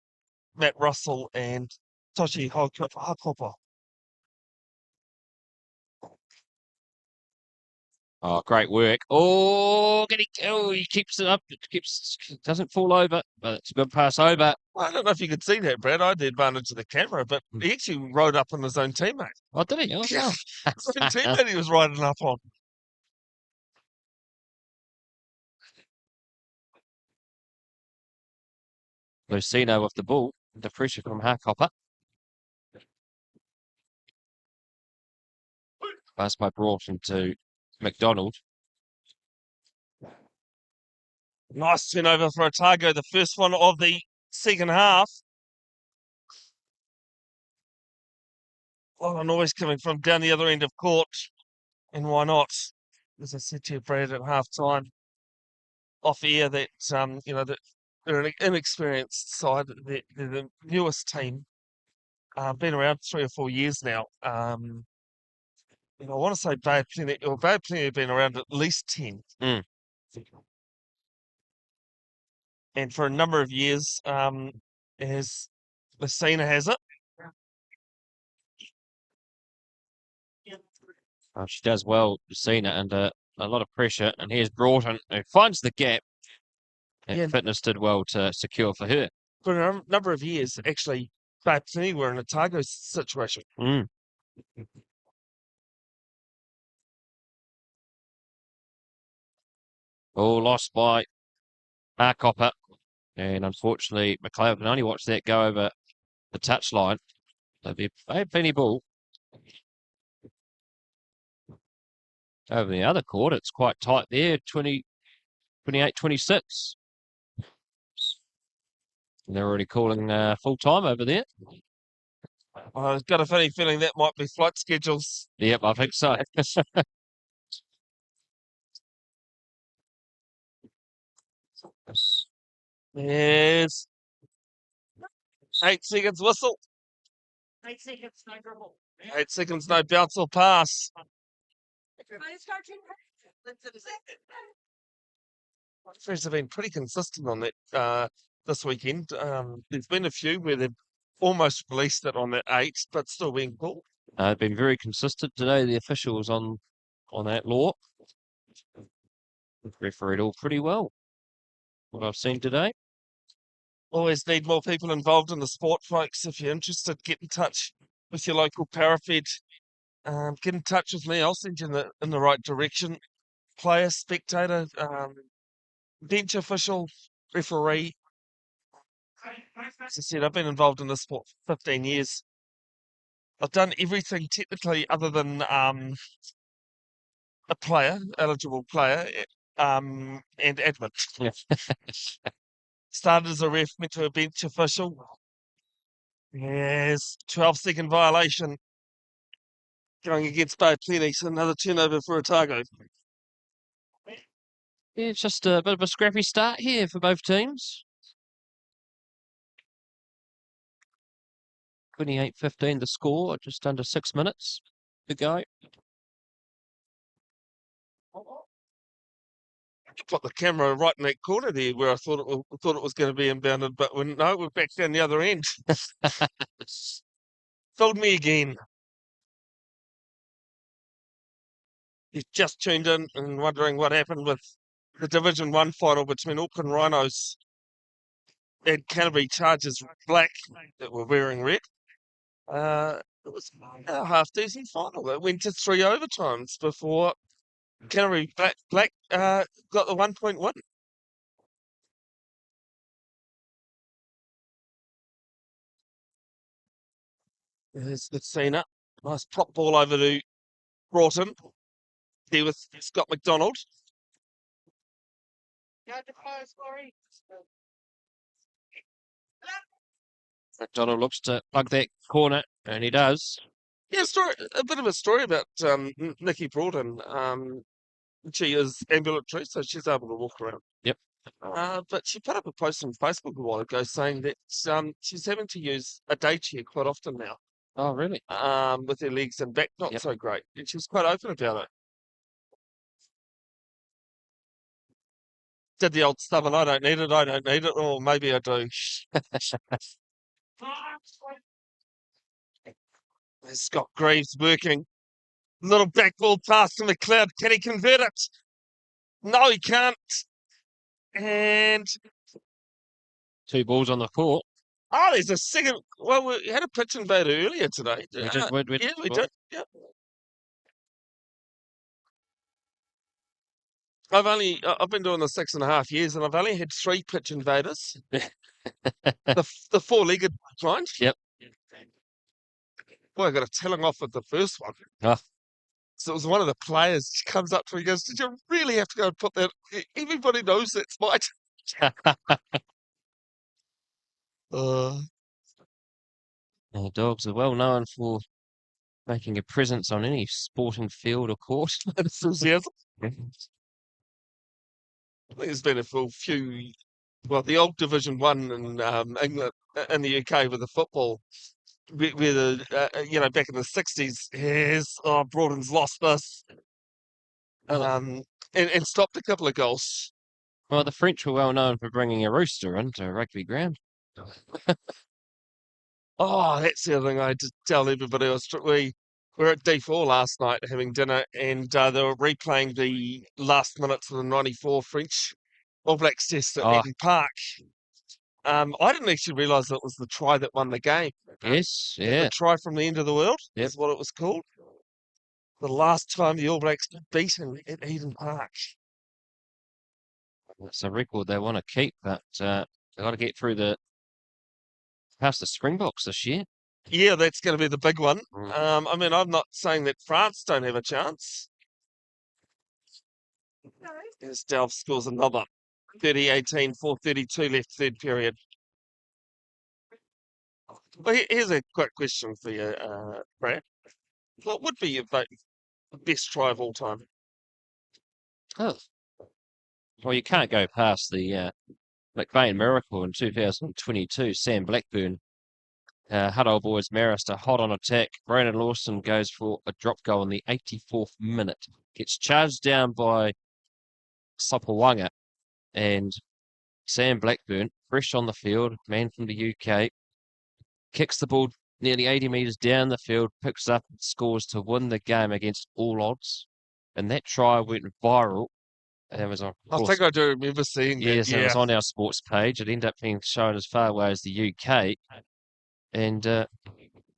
Matt Russell, and Toshi Hakopa. Oh, great work. Oh, he keeps it up. Doesn't fall over, but it's a good pass over. I don't know if you could see that, Brad. I had the advantage of the camera, but he actually rode up on his own teammate. Oh, did he? Oh, yeah. His own teammate he was riding up on. Lucino with the ball. The pressure from Harkopper. Pass by Broughton to McDonald. Nice turnover for Otago, the first one of the second half. A lot of noise coming from down the other end of court. And why not? As I said to you, Brad, at half time, off air, that that they're an inexperienced side. They're the newest team. Been around 3 or 4 years now. I want to say Bay of Plenty have been around at least 10. And for a number of years, as Lucina has it. She does well, Lucina, under a lot of pressure. And here's Broughton, who finds the gap. And Fitness did well to secure for her. For a number of years, actually, Bay of Plenty were in a Otago situation. Oh, lost by Harkopper. And unfortunately, McLeod can only watch that go over the touchline. They'll be a penny ball. Over the other court, it's quite tight there, 28-26. They're already calling full time over there. I've got a funny feeling that might be flight schedules. Yep, I think so. Yes. 8 seconds whistle. 8 seconds, no dribble. 8 seconds, no bounce or pass. Referees have been pretty consistent on that this weekend. There's been a few where they've almost released it on that 8, but still being called. They've been very consistent today, the officials on that law. Refereed all pretty well, what I've seen today. Always need more people involved in the sport, folks. If you're interested, get in touch with your local parafed. Get in touch with me. I'll send you in the right direction. Player, spectator, bench official, referee. As I said, I've been involved in this sport for 15 years. I've done everything technically other than a eligible player, and admin. Started as a ref, went to a bench official. Yes, 12-second violation going against Bay of Plenty. So another turnover for Otago. Yeah, it's just a bit of a scrappy start here for both teams. 28-15 the score, just under 6 minutes to go. Put the camera right in that corner there where I thought it was going to be inbounded, but no, we're back down the other end. Fooled me again. You've just tuned in and wondering what happened with the Division 1 final between Auckland Rhinos and Canterbury Chargers Black that were wearing red. It was a half-decent final that went to 3 overtimes before Canterbury Black got the 1 point win. There's Cena. Nice pop ball over to Broughton. There with Scott McDonald. McDonald looks to plug that corner, and he does. Yeah, a bit of a story about Nikki Broughton. She is ambulatory, so she's able to walk around. Yep. But she put up a post on Facebook a while ago saying that she's having to use a day chair quite often now. Oh, really? With her legs and back not Yep. so great. And she was quite open about it. Did the old stubborn, I don't need it, or maybe I do. There's Scott Greaves working. Little back ball pass to McLeod. Can he convert it? No, he can't. And 2 balls on the court. there's a second. Well, we had a pitch invader earlier today. We did. Yeah, we did. Yep. I've been doing this 6.5 years, and I've only had 3 pitch invaders. the 4-legged kind. Yep. Boy, I got a telling off with the first one. Oh. So it was one of the players. She comes up to me and goes, "Did you really have to go and put that? Everybody knows that's mine." The Dogs are well known for making a presence on any sporting field or court. Enthusiasm. I think there's been a few. Well, the old Division 1 in England, in the UK with the football, where the back in the 60s, Broughton's lost this, and stopped a couple of goals. Well, the French were well known for bringing a rooster into a rugby ground. Oh, that's the other thing I had to tell everybody else. We were at D4 last night having dinner, and they were replaying the last minutes of the '94 French All Blacks test at Eden Park. I didn't actually realise that was the try that won the game. Yes, yeah. The try from the end of the world Yep. is what it was called. The last time the All Blacks were beaten at Eden Park. It's a record they want to keep, but they've got to get through past the Springboks this year. Yeah, that's going to be the big one. Mm. I mean, I'm not saying that France don't have a chance. As Delph scores another. 30-18, 4:32 left, third period. Well, here's a quick question for you, Brad. What would be your best try of all time? Oh. Well, you can't go past the McVeigh miracle in 2022. Sam Blackburn, Huddy boys Marister hot on attack. Brandon Lawson goes for a drop goal in the 84th minute. Gets charged down by Sopawanga, and Sam Blackburn, fresh on the field, man from the UK, kicks the ball nearly 80 metres down the field, picks up and scores to win the game against all odds. And that try went viral. And it was on, I think I do remember seeing that. yes, Yeah. it was on our sports page. It ended up being shown as far away as the UK. And it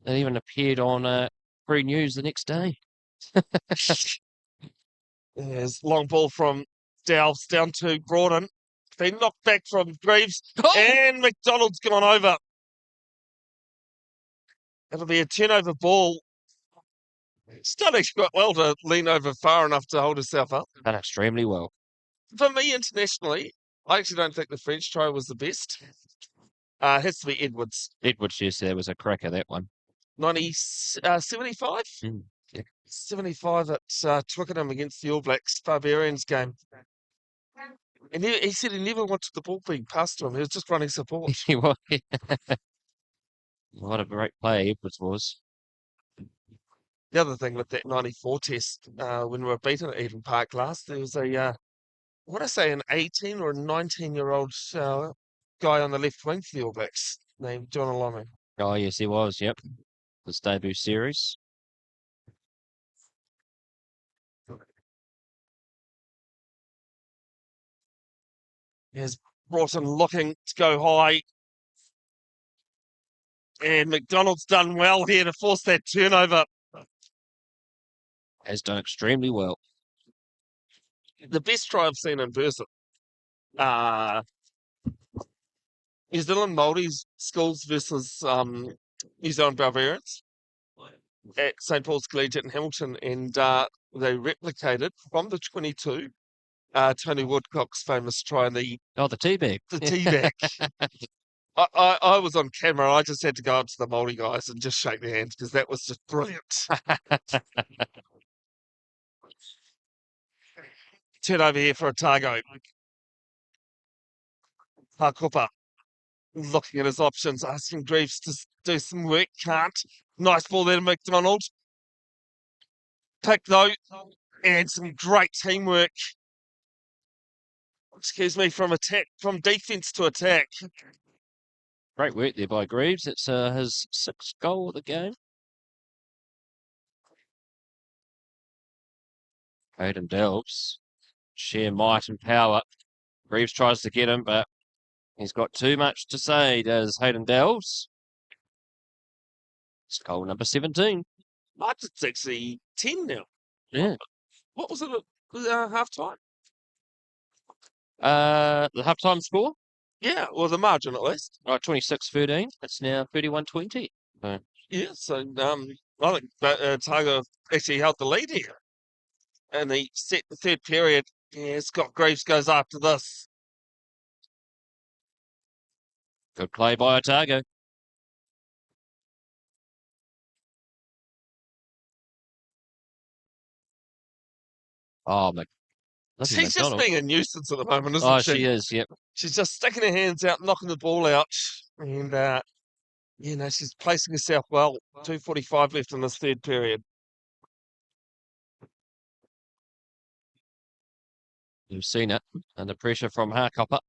even appeared on Free News the next day. There's long ball from Delves down to Broughton. They knocked back from Greaves, and McDonald's gone over. It'll be a turnover ball. She's done actually quite well to lean over far enough to hold herself up. Done extremely well. For me, internationally, I actually don't think the French try was the best. It has to be Edwards. Edwards, yes, there was a cracker, that one. 75? Yeah. 75 at Twickenham against the All Blacks, Barbarians game. And he said he never wanted the ball being passed to him. He was just running support. What a great player Edwards was. The other thing with that 94 test, when we were beaten at Eden Park last, there was an 18 or a 19-year-old guy on the left wing for the All Blacks named John Alomu. Oh, yes, he was, yep. His debut series. Here's Broughton looking to go high. And McDonald's done well here to force that turnover. Has done extremely well. The best try I've seen in person. New Zealand Māori schools versus New Zealand Barbarians at St Paul's Collegiate in Hamilton, and they replicated from the 22 Tony Woodcock's famous try in the teabag. teabag. I was on camera. I just had to go up to the Māori guys and just shake their hands because that was just brilliant. Turn over here for Otago. Hakupa looking at his options, asking Greaves to do some work. Can't. Nice ball there to McDonald. Pick though, and some great teamwork. Excuse me, from defence to attack. Great work there by Greaves. It's his 6th goal of the game. Hayden Delves. Sheer might and power. Greaves tries to get him, but he's got too much to say, does Hayden Delves. It's goal number 17. It's actually 10 now. Yeah. What was it at half time? The halftime score? Yeah, well, the margin at least. 26-13. It's now 31-20. Yeah, so I think Otago actually held the lead here. And the third period, yeah, Scott Greaves goes after this. Good play by Otago. Oh, She's just being a nuisance at the moment, isn't Oh, she? she is, yep. She's just sticking her hands out, knocking the ball out. And, she's placing herself well. 2:45 left in this third period. You've seen it. Under pressure from Harkopper.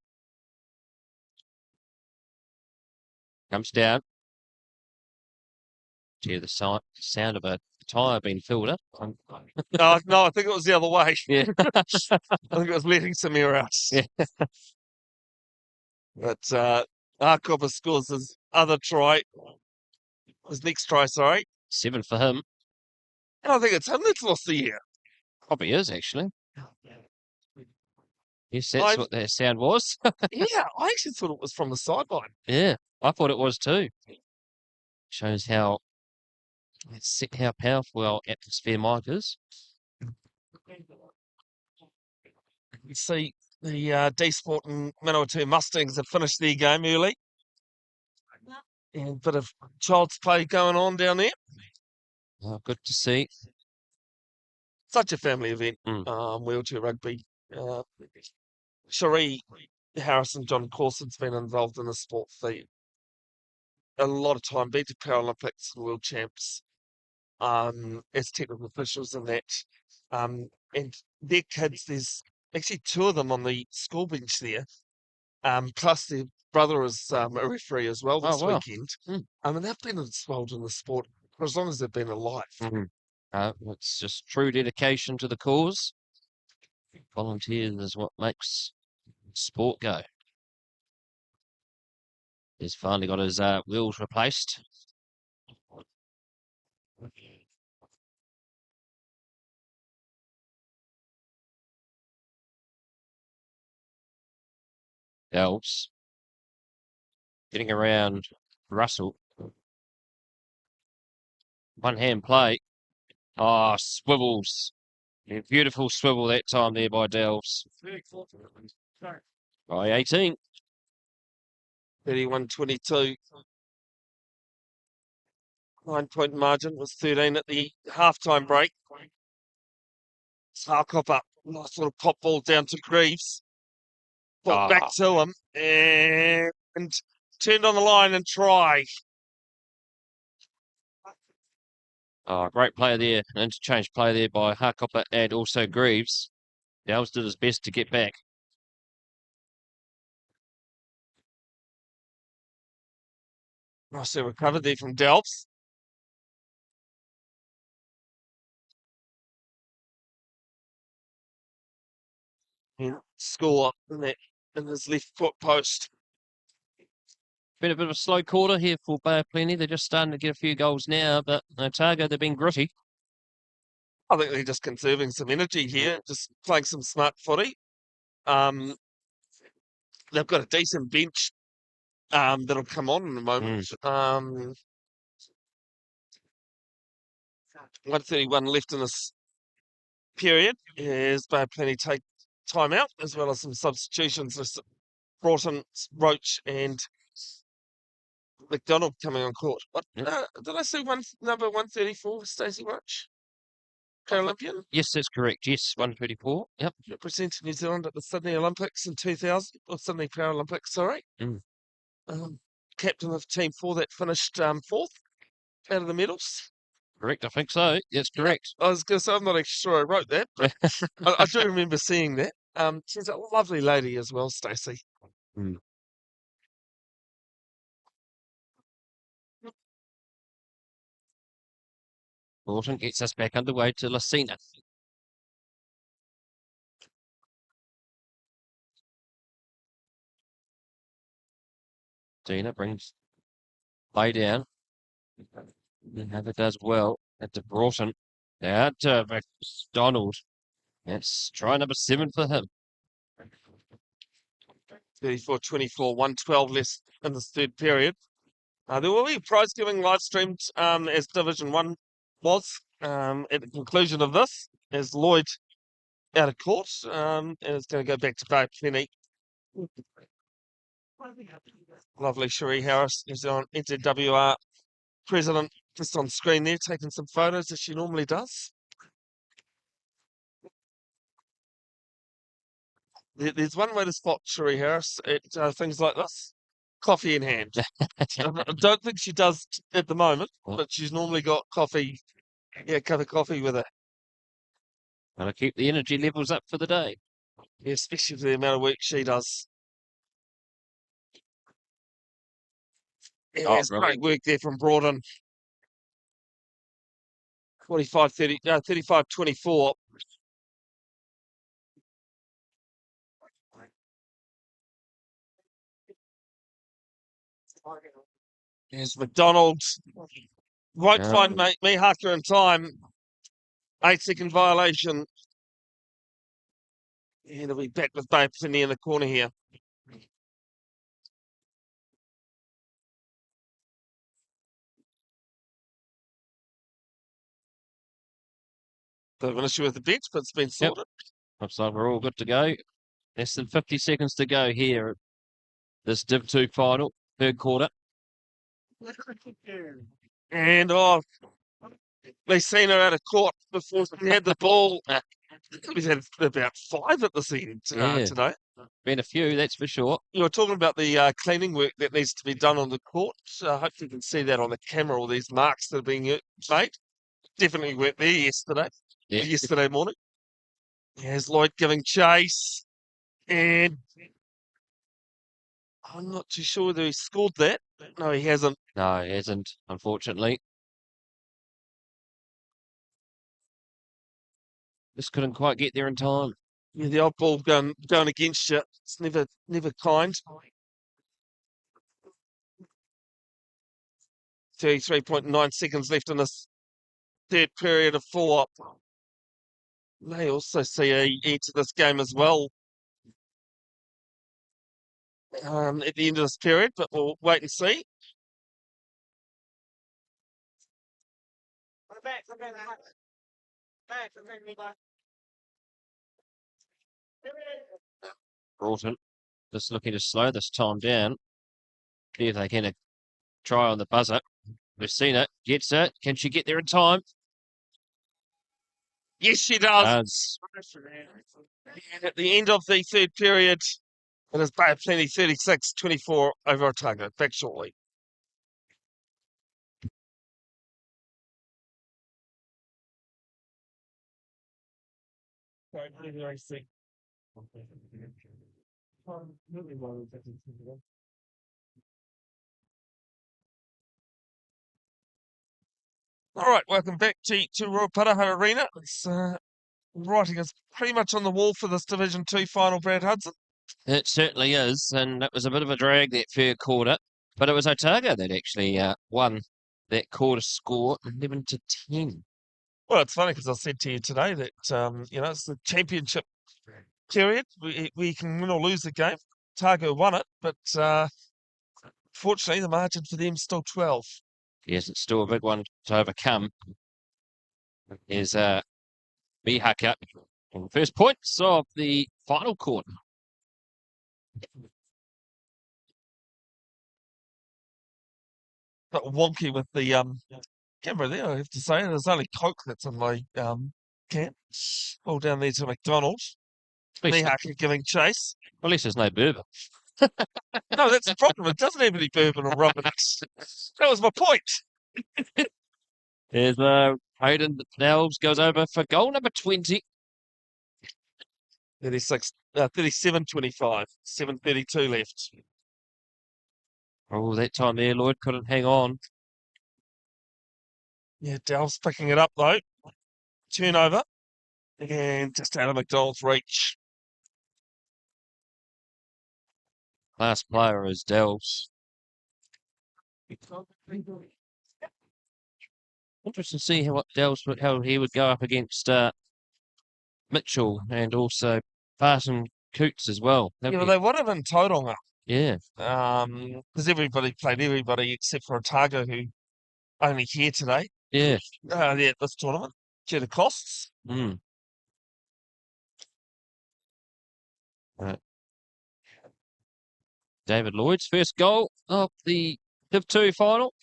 Comes down. Gee, the sound of a tyre being filled up. No, I think it was the other way. Yeah. I think it was letting some air out. Yeah. But Harkopper scores his other try. His next try, sorry. 7 for him. And I think it's him that's lost the year. Probably is, actually. Yes, that's what that sound was. Yeah, I actually thought it was from the sideline. Yeah, I thought it was too. Shows how powerful our atmosphere mic is. You see the D-Sport and Manawatu Mustangs have finished their game early. And a bit of child's play going on down there. Oh, good to see. Such a family event, wheelchair rugby. Cherie Harrison, John Corson's been involved in the sport for a lot of time, been to Paralympics and world champs as technical officials and that. And their kids, there's actually 2 of them on the school bench there. Plus their brother is a referee as well this weekend. And they've been involved in the sport for as long as they've been alive. It's just true dedication to the cause. Volunteers is what makes sport go. He's finally got his wheels replaced. Delves. Getting around Russell. One-hand play. Oh, swivels. A beautiful swivel that time there by Delves. By 18. 31-22. 9-point margin was 13 at the halftime break. Harkopper, nice little pop ball down to Greaves. Ball back to him and turned on the line and try. Oh, great play there. An interchange play there by Harkopper and also Greaves. Delves did his best to get back. Nicely recovered there from Delves. And score in his left foot post. been a bit of a slow quarter here for Bay of Plenty. They're just starting to get a few goals now, but Otago, they've been gritty. I think they're just conserving some energy here, just playing some smart footy. They've got a decent bench that'll come on in a moment. 1:31 left in this period as Bay of Plenty take time out, as well as some substitutions. Just brought in Roach and McDonald coming on court. What did I see? Number 134, Stacey Roach, Paralympian, Yes, that's correct. Yes, 134. Yep. represented New Zealand at the Sydney Olympics in 2000, or Sydney Paralympics. Sorry. Captain of Team 4 that finished fourth out of the medals. Correct, I think so. That's correct. I was going to say, I'm not actually sure I wrote that, but I do remember seeing that. She's a lovely lady as well, Stacey. Lawton gets us back underway to Lucina. Dina brings play down. Heather does well at the Broughton. Out to McDonald. That's try number 7 for him. 34-24, 112 less in this third period. There will be a prize giving live streamed as Division 1 was at the conclusion of this, as Lloyd out of court, and it's going to go back to Bay of Plenty. Lovely Cherie Harris, New Zealand NZWR president, just on screen there, taking some photos as she normally does. There's one way to spot Cherie Harris at things like this. Coffee in hand. I don't think she does at the moment, but she's normally got coffee, a cup of coffee with her. Gotta keep the energy levels up for the day. Yeah, especially for the amount of work she does. Yeah, it's great work there from Broughton. 35-24. There's McDonald. Won't find me Hucker in time. 8-second violation. And he'll be back with Bay of Plenty in the corner here. Bit of an issue with the bench, but it's been sorted. Looks like we're all good to go. Less than 50 seconds to go here at this Div 2 final, third quarter. And they've seen her out of court before she had the ball. We've had about 5 at this end today. Been a few, that's for sure. You were talking about the cleaning work that needs to be done on the court. I hope you can see that on the camera, all these marks that are being made. Definitely weren't there yesterday morning. Here's Lloyd giving chase. And I'm not too sure whether he scored that. No, he hasn't. No, he hasn't, unfortunately. Just couldn't quite get there in time. Yeah, the odd ball going against you. It's never kind. 33.9 seconds left in this third period of 4. May also see a end to this game as well at the end of this period, but we'll wait and see. Broughton just looking to slow this time down. See if they can try on the buzzer. We've seen it. Gets it. Can she get there in time? Yes, she does. And at the end of the third period, it is Bay of Plenty 36-24 over Otago. Back shortly. All right, welcome back to Rauparaha Arena. It's writing is pretty much on the wall for this Division 2 final, Brad Hudson. It certainly is, and it was a bit of a drag that third quarter. But it was Otago that actually won that quarter score 11-10. Well, it's funny because I said to you today that, it's the championship period. We can win or lose the game. Otago won it, but fortunately the margin for them is still 12. Yes, it's still a big one to overcome. Is Mihaka on the first points of the final quarter. But wonky with the camera there, I have to say. There's only Coke that's in my can. All down there to McDonald's. At least, Mihaka giving chase. at least there's no bourbon. No, that's the problem. It doesn't have any bourbon or rum in it. That was my point. There's Hayden Delves goes over for goal number 20. 37-25, 7:32 left. Oh, that time there, Lloyd couldn't hang on. Yeah, Delves picking it up though. Turnover. And just out of McDonald's reach. Last player is Delves. Interesting to see how he would go up against Mitchell and also Barton Coots as well. Yeah, well, they would have in Tauranga. Yeah. Because everybody played everybody except for Otago, who only here today. Yeah. This tournament due to costs. Mm. David Lloyd's first goal of the Div 2 final.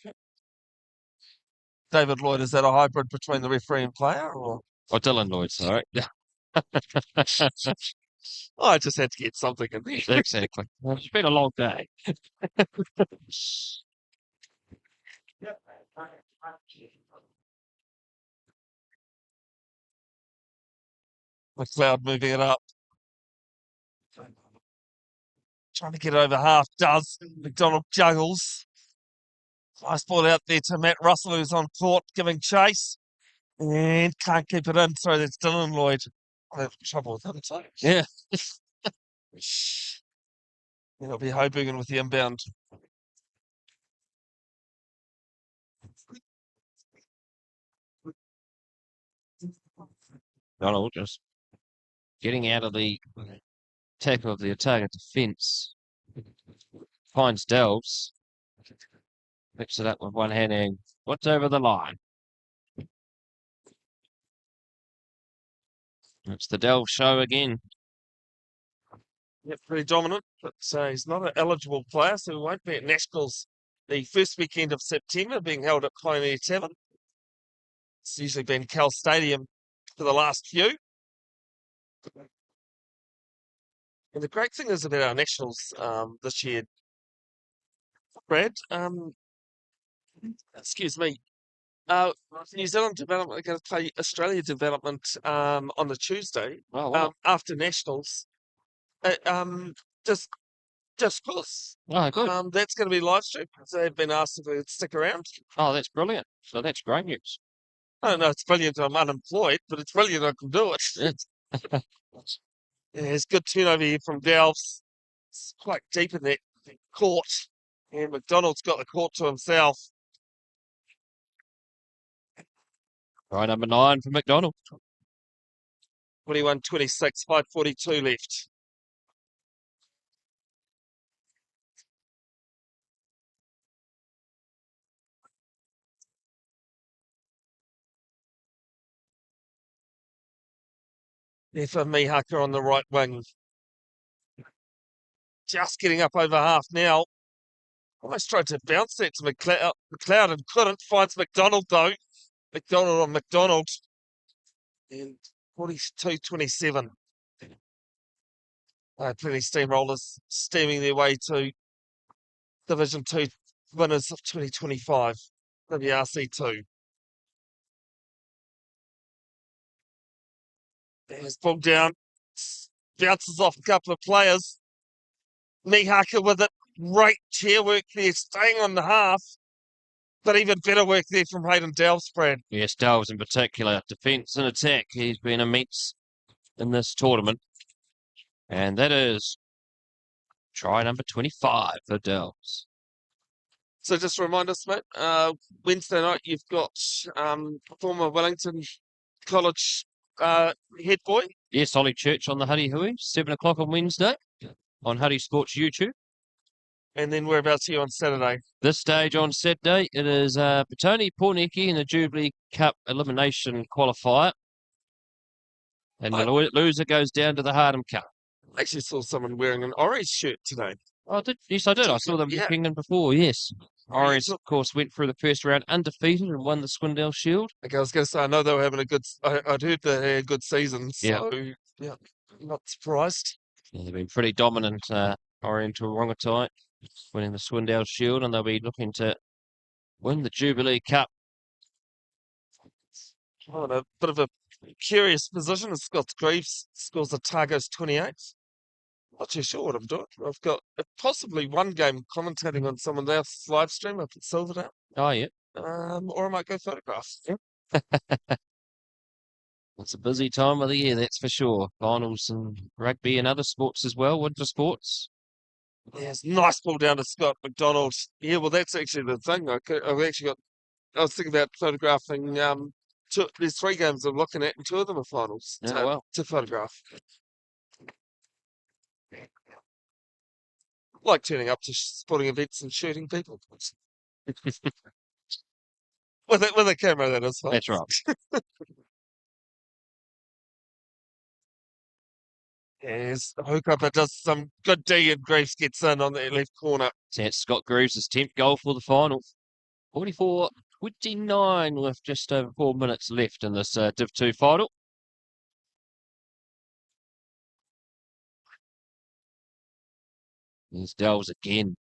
David Lloyd, is that a hybrid between the referee and player? Or Oh, Dylan Lloyd, sorry. I just had to get something in there. Exactly. Well, it's been a long day. McLeod moving it up. Trying to get over half, does. McDonald juggles. Nice ball out there to Matt Russell, who's on court, giving chase. And can't keep it in. So that's Dylan Lloyd. I have trouble with him, too. Yeah. It'll be Hoboken with the inbound. Donald just getting out of the tackle of the Otago defence. Finds Delves. Picks it up with one hand and what's over the line. It's the Delves show again. Yep, pretty dominant, but he's not an eligible player, so he won't be at Nationals the first weekend of September, being held at Pioneer Tavern. It's usually been Cal Stadium for the last few. And the great thing is about our Nationals this year, Brad, excuse me, New Zealand Development are going to play Australia Development on the Tuesday Oh, wow. after Nationals. Just cause. Oh, good. That's going to be live streamed. So they've been asked if they would stick around. Oh, that's brilliant. So that's great news. I don't know, it's brilliant I'm unemployed, but it's brilliant I can do it. Yeah. There's good turnover here from Delves. It's quite deep in that court. And McDonald's got the court to himself. Try number 9 for McDonald. 21-26, 5:42 left. There for Mihaka on the right wing. Just getting up over half now. Almost tried to bounce that to McLeod and couldn't. Finds McDonald though. McDonald on McDonald. And 42-27. Plenty steamrollers steaming their way to Division 2 winners of 2025. WRC2. There's ball down. Bounces off a couple of players. Mihaka with it. Great chair work there, staying on the half. But even better work there from Hayden Delves, Brad. Yes, Delves in particular. Defence and attack. He's been immense in this tournament. And that is try number 25 for Delves. So just remind us, mate, Wednesday night you've got former Wellington College head boy. Yes, Ollie Church on the Huddy Hui, 7 o'clock on Wednesday on Huddy Sports YouTube. And then whereabouts are you on Saturday? This stage on Saturday, it is Petone Porniki in the Jubilee Cup elimination qualifier. And the loser goes down to the Hardham Cup. I actually saw someone wearing an orange shirt today. Oh, yes, I did. I saw them Yeah. walking in before, yes. Orange, Yeah. of course, went through the first round undefeated and won the Swindale Shield. Okay, I was going to say, I know they were having a good, I'd heard they had a good season, so yeah, not surprised. Yeah, they've been pretty dominant, Oriental Rongotai, winning the Swindale Shield, and they'll be looking to win the Jubilee Cup. Oh, a bit of a curious position as Scott Greaves scores Otago's 28. Not too sure what I'm doing. I've got possibly one game commentating on someone else's live stream up at Silverdale. Oh, yeah. Or I might go photograph. It's a busy time of the year, that's for sure. Finals and rugby and other sports as well, winter sports. Yes, nice ball down to Scott McDonald. Yeah, well, that's actually the thing. I was thinking about photographing. There's 3 games I'm looking at, and 2 of them are finals to photograph. Like turning up to sporting events and shooting people. with a camera, that is fine. That's right. Yes, Hookup does some good D and Greaves gets in on that left corner. That's Scott Greaves' 10th goal for the final. 44-29 with just over 4 minutes left in this Div 2 final. There's Dells again.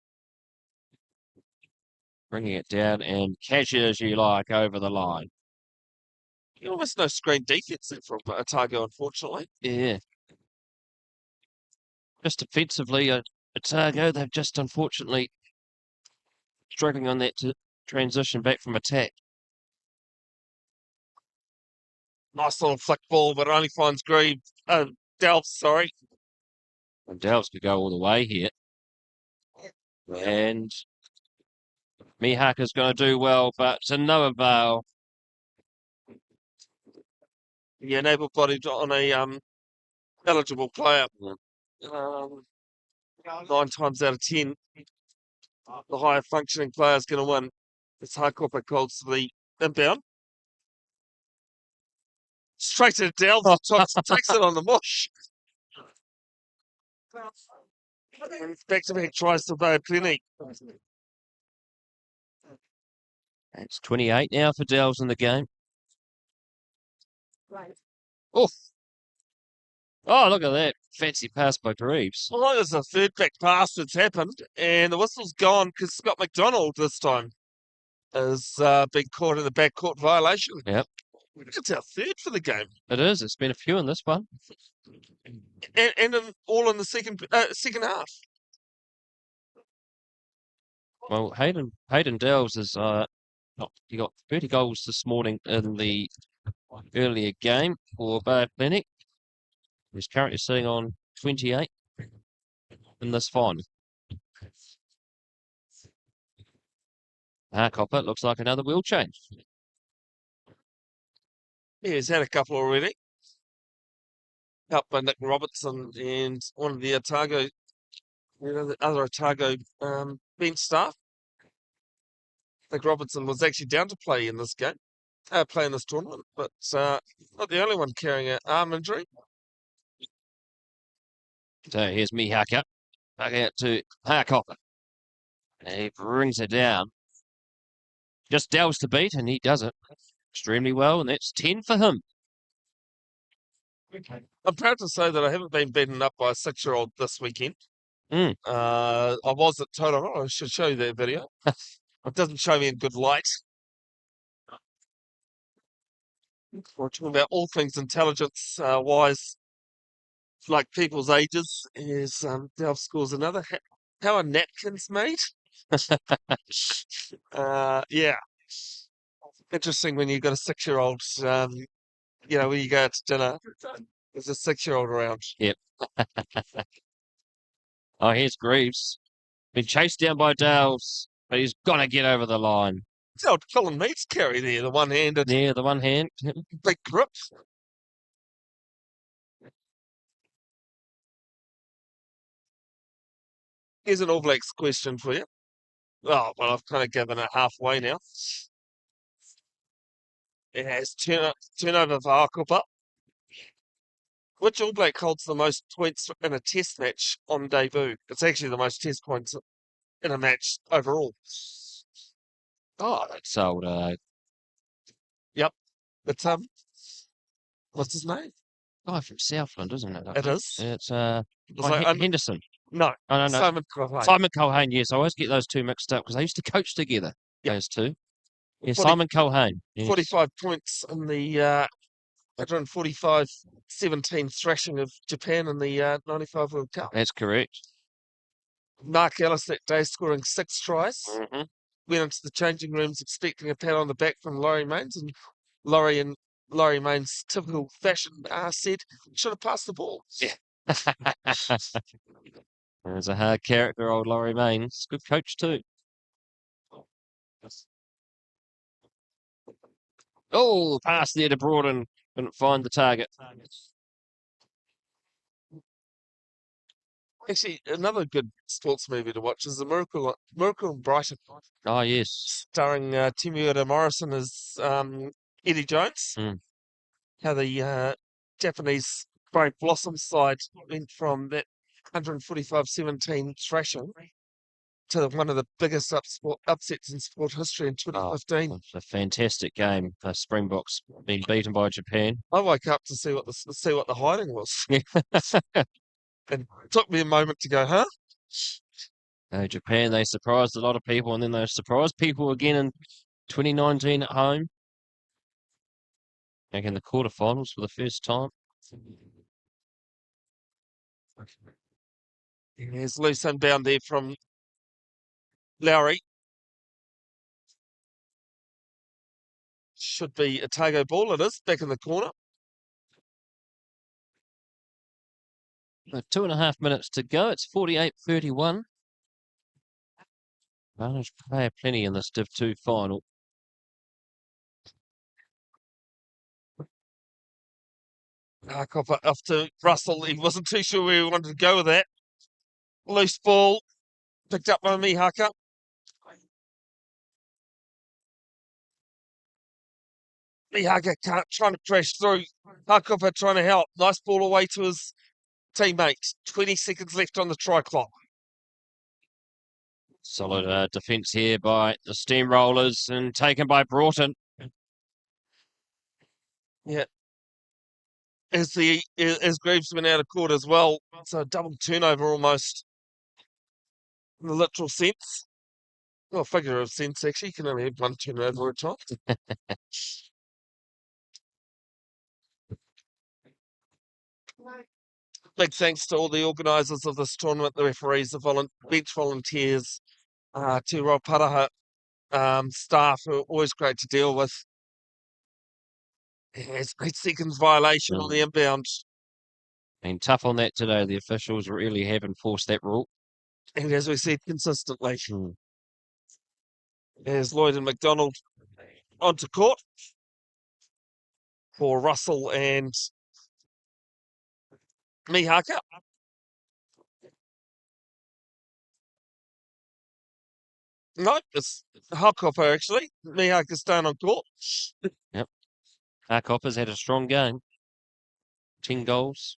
Bringing it down and catch it as you like over the line. Almost no screen defense there from Otago, unfortunately. Yeah. Just defensively, Otago, they've just unfortunately struggling on that to transition back from attack. Nice little flick ball, but it only finds Delves, sorry. And Dells could go all the way here. And Mihaka's going to do well, but to no avail. Yeah, able-bodied on a eligible player. 9 times out of 10, the higher functioning player is going to win. It's Hakopa calls to the inbound. Straight to Delves, takes it on the mush. Back-to-back tries to Bay Plenty. It's 28 now for Dells in the game. Oh, look at that. Fancy pass by Greaves. Well, there's a third back pass that's happened, and the whistle's gone because Scott McDonald this time has been caught in the backcourt violation. Yep. It's our third for the game. It is. It's been a few in this one. And all in the second half. Well, Hayden Dells is he got 30 goals this morning in the earlier game for Bay Plenty. He's currently sitting on 28 in this final. Copper looks like another wheel change. Yeah, he's had a couple already. Helped by Nick Robertson and one of the Otago, the other Otago bench staff. Nick Robertson was actually down to play in this game, play in this tournament, but not the only one carrying an arm injury. So here's Mihaka. Back out to Copper. And he brings it down. Just Dells to beat, and he does it extremely well, and that's 10 for him. I'm proud to say that I haven't been beaten up by a 6-year-old this weekend. Mm. I was at Otago. I should show you that video. It doesn't show me in good light. We're talking about all things intelligence wise, like people's ages. Is Delph scores another. How are napkins made? Yeah. Interesting when you've got a 6-year-old, when you go out to dinner, there's a 6-year-old around. Yep. Oh, here's Greaves. Been chased down by Dells. but he's got to get over the line. It's old Colin Meads carry there, the one-handed Yeah, the one hand. big grip. Here's an All Blacks question for you. Oh, well, I've kind of given it halfway now. It has turnover for Hakupa. Which All Black holds the most points in a test match on debut? It's actually the most test points in a match overall. Oh, that's old. It's what's his name? Guy from Southland, isn't it? I It think? is. It's Was I, Henderson. no, Oh, no, no. Simon Culhane. Simon Culhane, yes. I always get those two mixed up because they used to coach together, Yep. those two. Yeah, 40 Simon Culhane. Yes. 45 points in the 145-17 thrashing of Japan in the 95 World Cup. That's correct. Mark Ellis that day scoring 6 tries. Mm-hmm. Went into the changing rooms expecting a pat on the back from Laurie Mains, and Laurie Mains' typical fashion said, should have passed the ball. Yeah. There's a hard character, old Laurie Mains. Good coach, too. Oh, pass there to Broaden. Couldn't find the target. Actually, another good sports movie to watch is The Miracle in Brighton, Oh, yes. starring Timuera Morrison as Eddie Jones. Mm. How the Japanese Brave Blossom side went from that 145-17 thrashing to one of the biggest upsets in sport history in 2015. It's a fantastic game. Springboks being beaten by Japan. I woke up to see what the hiding was. Yeah. And it took me a moment to go, huh? Japan, they surprised a lot of people, and then they surprised people again in 2019 at home. Making the quarterfinals for the first time. There's loose unbound there from Lowry. Should be Otago ball. It is back in the corner. 2.5 minutes to go. It's 48-31. Advantage player plenty in this Div 2 final. Copper off to Russell. He wasn't too sure where he wanted to go with that. Loose ball. Picked up by Mihaka. Mihaka trying to crash through. Hakupa trying to help. Nice ball away to his teammate. 20 seconds left on the try clock. Solid defence here by the Steamrollers and taken by Broughton. Yeah. As Greaves went out of court as well. So a double turnover almost. In the literal sense. Well, figurative sense, actually. You can only have one turnover at a time. Big thanks to all the organisers of this tournament, the referees, the bench volunteers, to Rauparaha staff who are always great to deal with. It's 8 seconds violation on the inbound. Been tough on that today. The officials really have enforced that rule. And as we said, consistently. There's Lloyd and McDonald onto court for Russell and Mihaka. No, it's Hakupa actually. Mihaka's staying on court. Yep. Hakupa's had a strong game. 10 goals.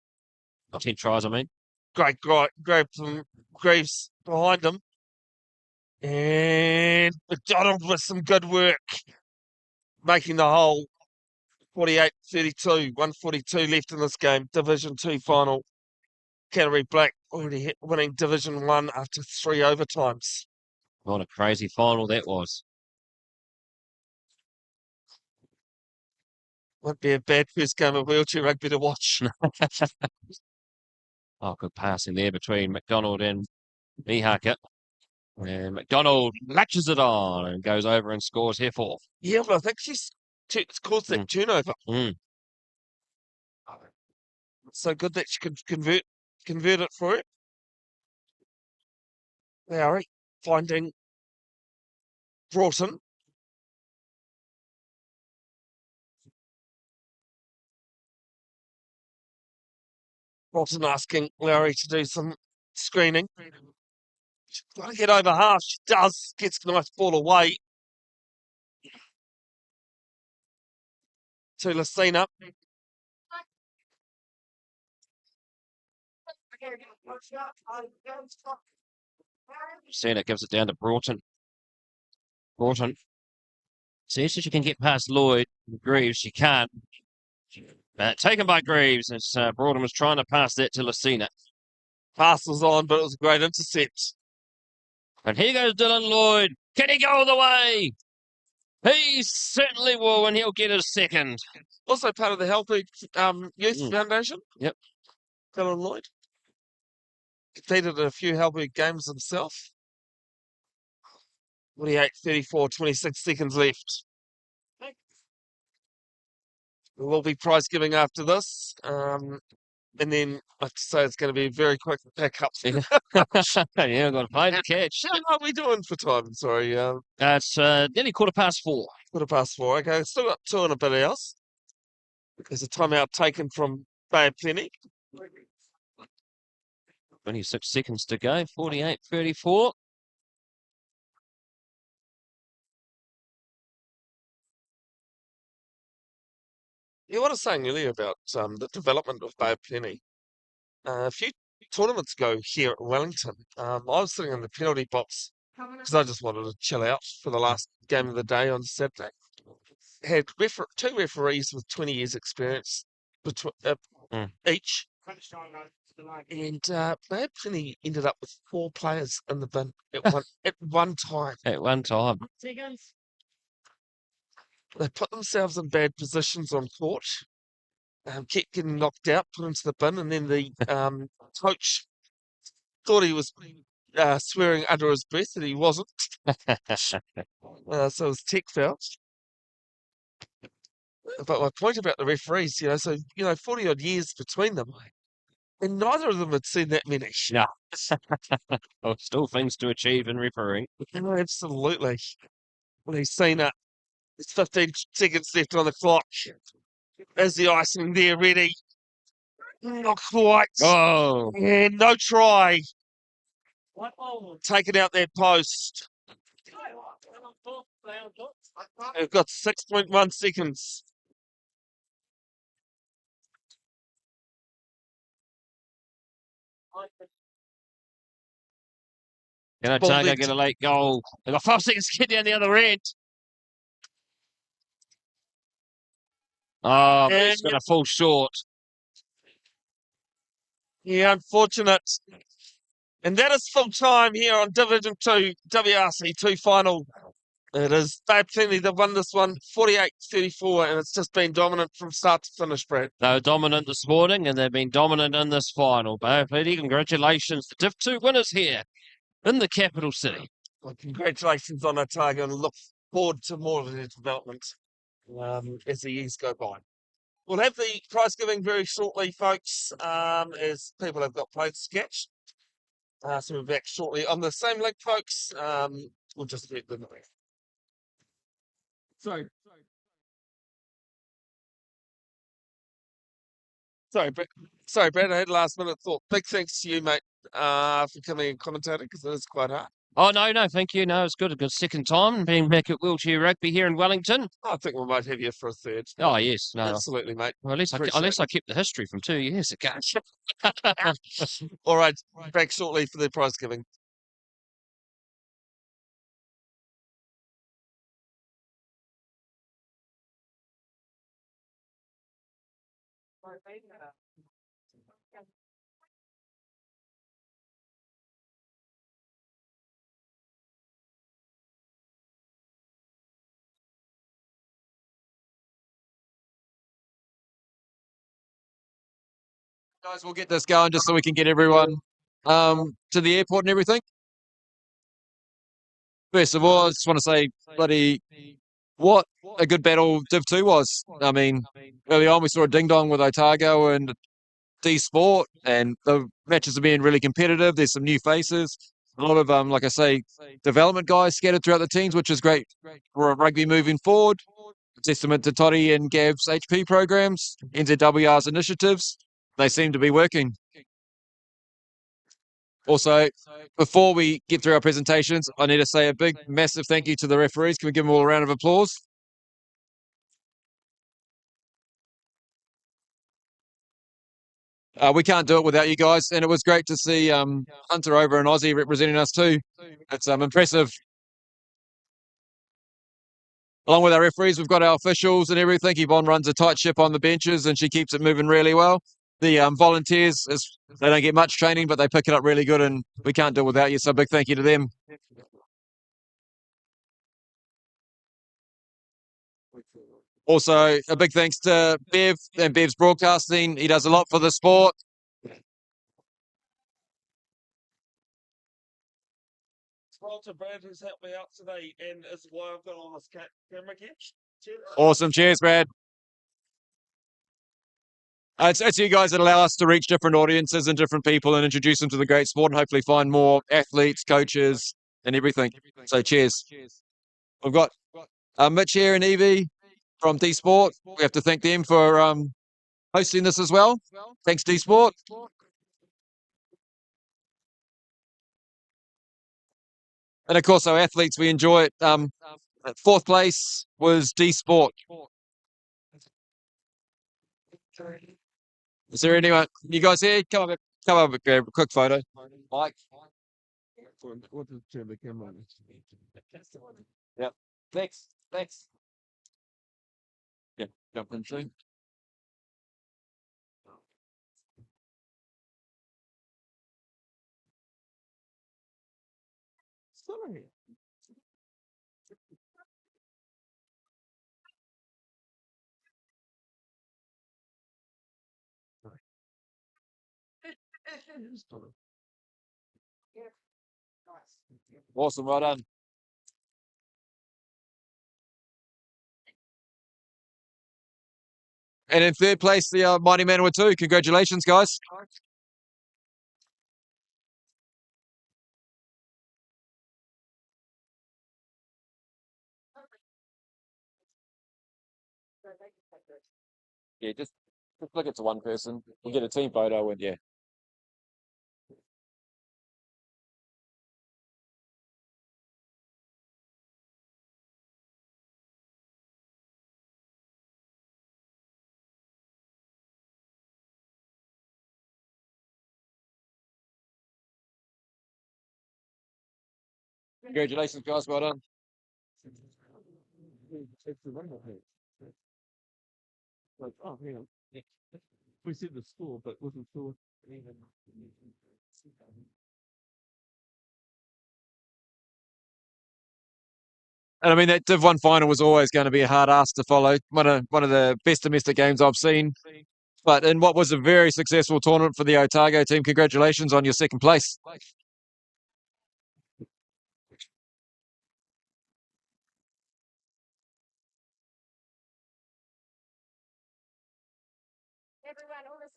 10 tries, I mean. Great grab from Greaves behind him. And McDonald with some good work. Making the hole 48-32. 142 left in this game. Division 2 final. Canterbury Black already winning Division 1 after 3 overtimes. What a crazy final that was. Won't be a bad first game of wheelchair rugby to watch. Oh, good passing there between McDonald and Mihaka. And McDonald latches it on and goes over and scores here for. Yeah, but I think she's caused that turnover. So good that she could convert it for it. Lowry finding Broughton. Broughton asking Lowry to do some screening. She's got to get over half. She does. Gets a nice ball away to Lucina. Lucina gives it down to Broughton. Broughton sees if she can get past Lloyd. Greaves, she can't. Taken by Greaves as Broughton was trying to pass that to Lucina. Pass was on, but it was a great intercept. And here goes Dylan Lloyd. Can he go all the way? He certainly will, and he'll get his second. Also part of the Healthy Youth Foundation. Yep. Dylan Lloyd. Competed in a few Healthy games himself. 48, 34, 26 seconds left. There will be prize giving after this. And then, like I say, it's going to be a very quick pick-up. Yeah, I've got to play the catch. How are we doing for time? Sorry. It's nearly 4:15. 4:15. Okay, still got 2 and a bit else. There's a timeout taken from Bay of Plenty. 26 seconds to go. 48-34. Yeah, what I was saying earlier about the development of Bay of Plenty. A few tournaments ago here at Wellington, I was sitting in the penalty box because I just wanted to chill out for the last game of the day on Saturday. Had 2 referees with 20 years experience each. And Bay of Plenty ended up with 4 players in the bin at one time. At one time. They put themselves in bad positions on court, kept getting knocked out, put into the bin, and then the coach thought he was swearing under his breath that he wasn't. So it was tech foul. But my point about the referees, 40 odd years between them, and neither of them had seen that many. No. Well, still things to achieve in refereeing. No, absolutely. Well, he's seen it. There's 15 seconds left on the clock. There's the icing there ready. Not quite. Oh. And no try. Taken out that post. We've got 6.1 seconds. Can Otago get a late goal? They've got 5 seconds to get down the other end. Oh, but it's going to fall short. Yeah, unfortunate. And that is full time here on Division 2, WRC2 final. It is Bay of Plenty that won this one, 48-34, and it's just been dominant from start to finish, Brad. They were dominant this morning, and they've been dominant in this final. Bay of Plenty, congratulations. The Div 2 winners here in the capital city. Well, congratulations on Otago, and look forward to more of their development as the years go by. We'll have the prize giving very shortly, folks, as people have got plates sketched. So we're back shortly on the same link, folks. We'll just let them know. Sorry, Brad, I had a last minute thought. Big thanks to you, mate, for coming and commentating, because it is quite hard. Oh, no, thank you. No, it's good. A good second time being back at Wheelchair Rugby here in Wellington. I think we might have you for a third. Oh, yes. No. Absolutely, mate. Well, at least I kept the history from 2 years ago. All right, back shortly for the prize giving. Guys, we'll get this going just so we can get everyone to the airport and everything. First of all, I just want to say, bloody, what a good battle Div 2 was. I mean, early on we saw a ding-dong with Otago and D Sport, and the matches are being really competitive. There's some new faces. A lot of, like I say, development guys scattered throughout the teams, which is great for rugby moving forward. Testament to Toddy and Gav's HP programs, NZWR's initiatives. They seem to be working. Also, before we get through our presentations, I need to say a big, massive thank you to the referees. Can we give them all a round of applause? We can't do it without you guys, and it was great to see Hunter over in Aussie representing us too. It's impressive. Along with our referees, we've got our officials and everything. Yvonne runs a tight ship on the benches, and she keeps it moving really well. The volunteers, they don't get much training, but they pick it up really good, and we can't do it without you. So a big thank you to them. Also, a big thanks to Bev and Bev's broadcasting. He does a lot for the sport. Walter Brad has helped me out today, and is why I've got all this camera gear. Awesome. Cheers, Brad. It's you guys that allow us to reach different audiences and different people and introduce them to the great sport and hopefully find more athletes, coaches, and everything. So cheers. We've got Mitch here and Evie from D Sport. We have to thank them for hosting this as well. Thanks, D Sport. And of course, our athletes, we enjoy it. Fourth place was D Sport. Is there anyone? You guys here? Come up, grab a quick photo. Mike. What is turn the camera on? Yeah. Thanks. Yeah, jump in soon. Sorry. Awesome, well done. And in third place, the Mighty Manawatu 2. Congratulations, guys. Yeah, just look at to one person. We'll get a team photo and yeah. Congratulations, guys. Well done. It's the runner page. Like, oh, hang on. We said the score, but wasn't sure. And I mean, that Div 1 final was always going to be a hard ask to follow. One of the best domestic games I've seen. But in what was a very successful tournament for the Otago team, congratulations on your second place.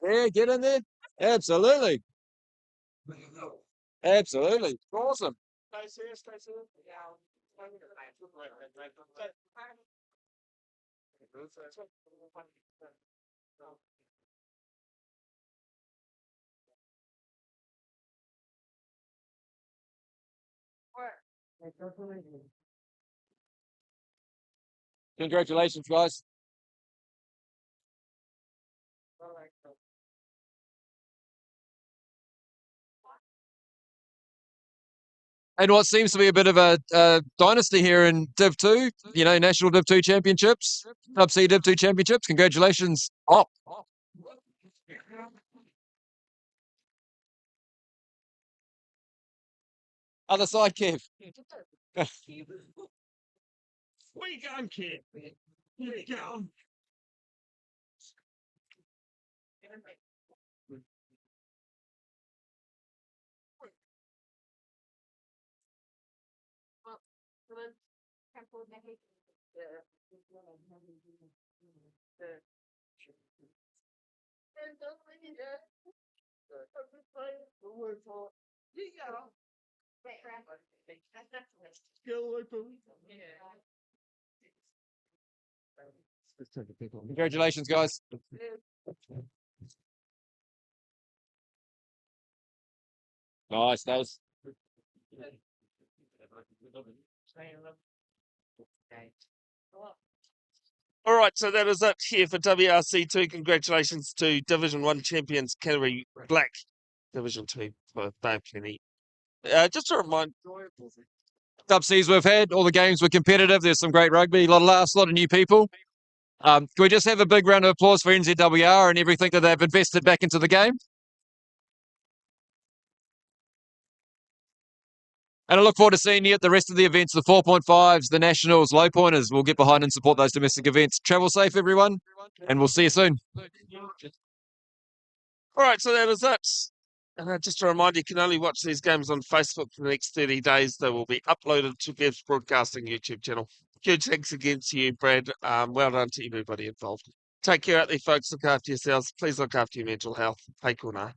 Yeah, get in there. Absolutely. Absolutely. Awesome. Stay serious. Congratulations, guys. And what seems to be a bit of a dynasty here in Div 2, National Div 2 Championships, Club C Div 2 Championships. Congratulations. Op. Other side, Kev. Where you going, kid? Where you going? Congratulations, guys. Nice, that was. All right, so that is it here for WRC2. Congratulations to Division 1 champions Canterbury Black, Division 2 for Bay Plenty. Just a reminder, Dub Cs we've had, all the games were competitive. There's some great rugby, a lot of laughs, a lot of new people. Can we just have a big round of applause for NZWR and everything that they've invested back into the game? And I look forward to seeing you at the rest of the events, the 4.5s, the nationals, low pointers. We'll get behind and support those domestic events. Travel safe, everyone, and we'll see you soon. all right, so that is it. Just a reminder, you can only watch these games on Facebook for the next 30 days. They will be uploaded to Bev's Broadcasting YouTube channel. Huge thanks again to you, Brad. Well done to everybody involved. Take care out there, folks. Look after yourselves. Please look after your mental health. Hey, kuna.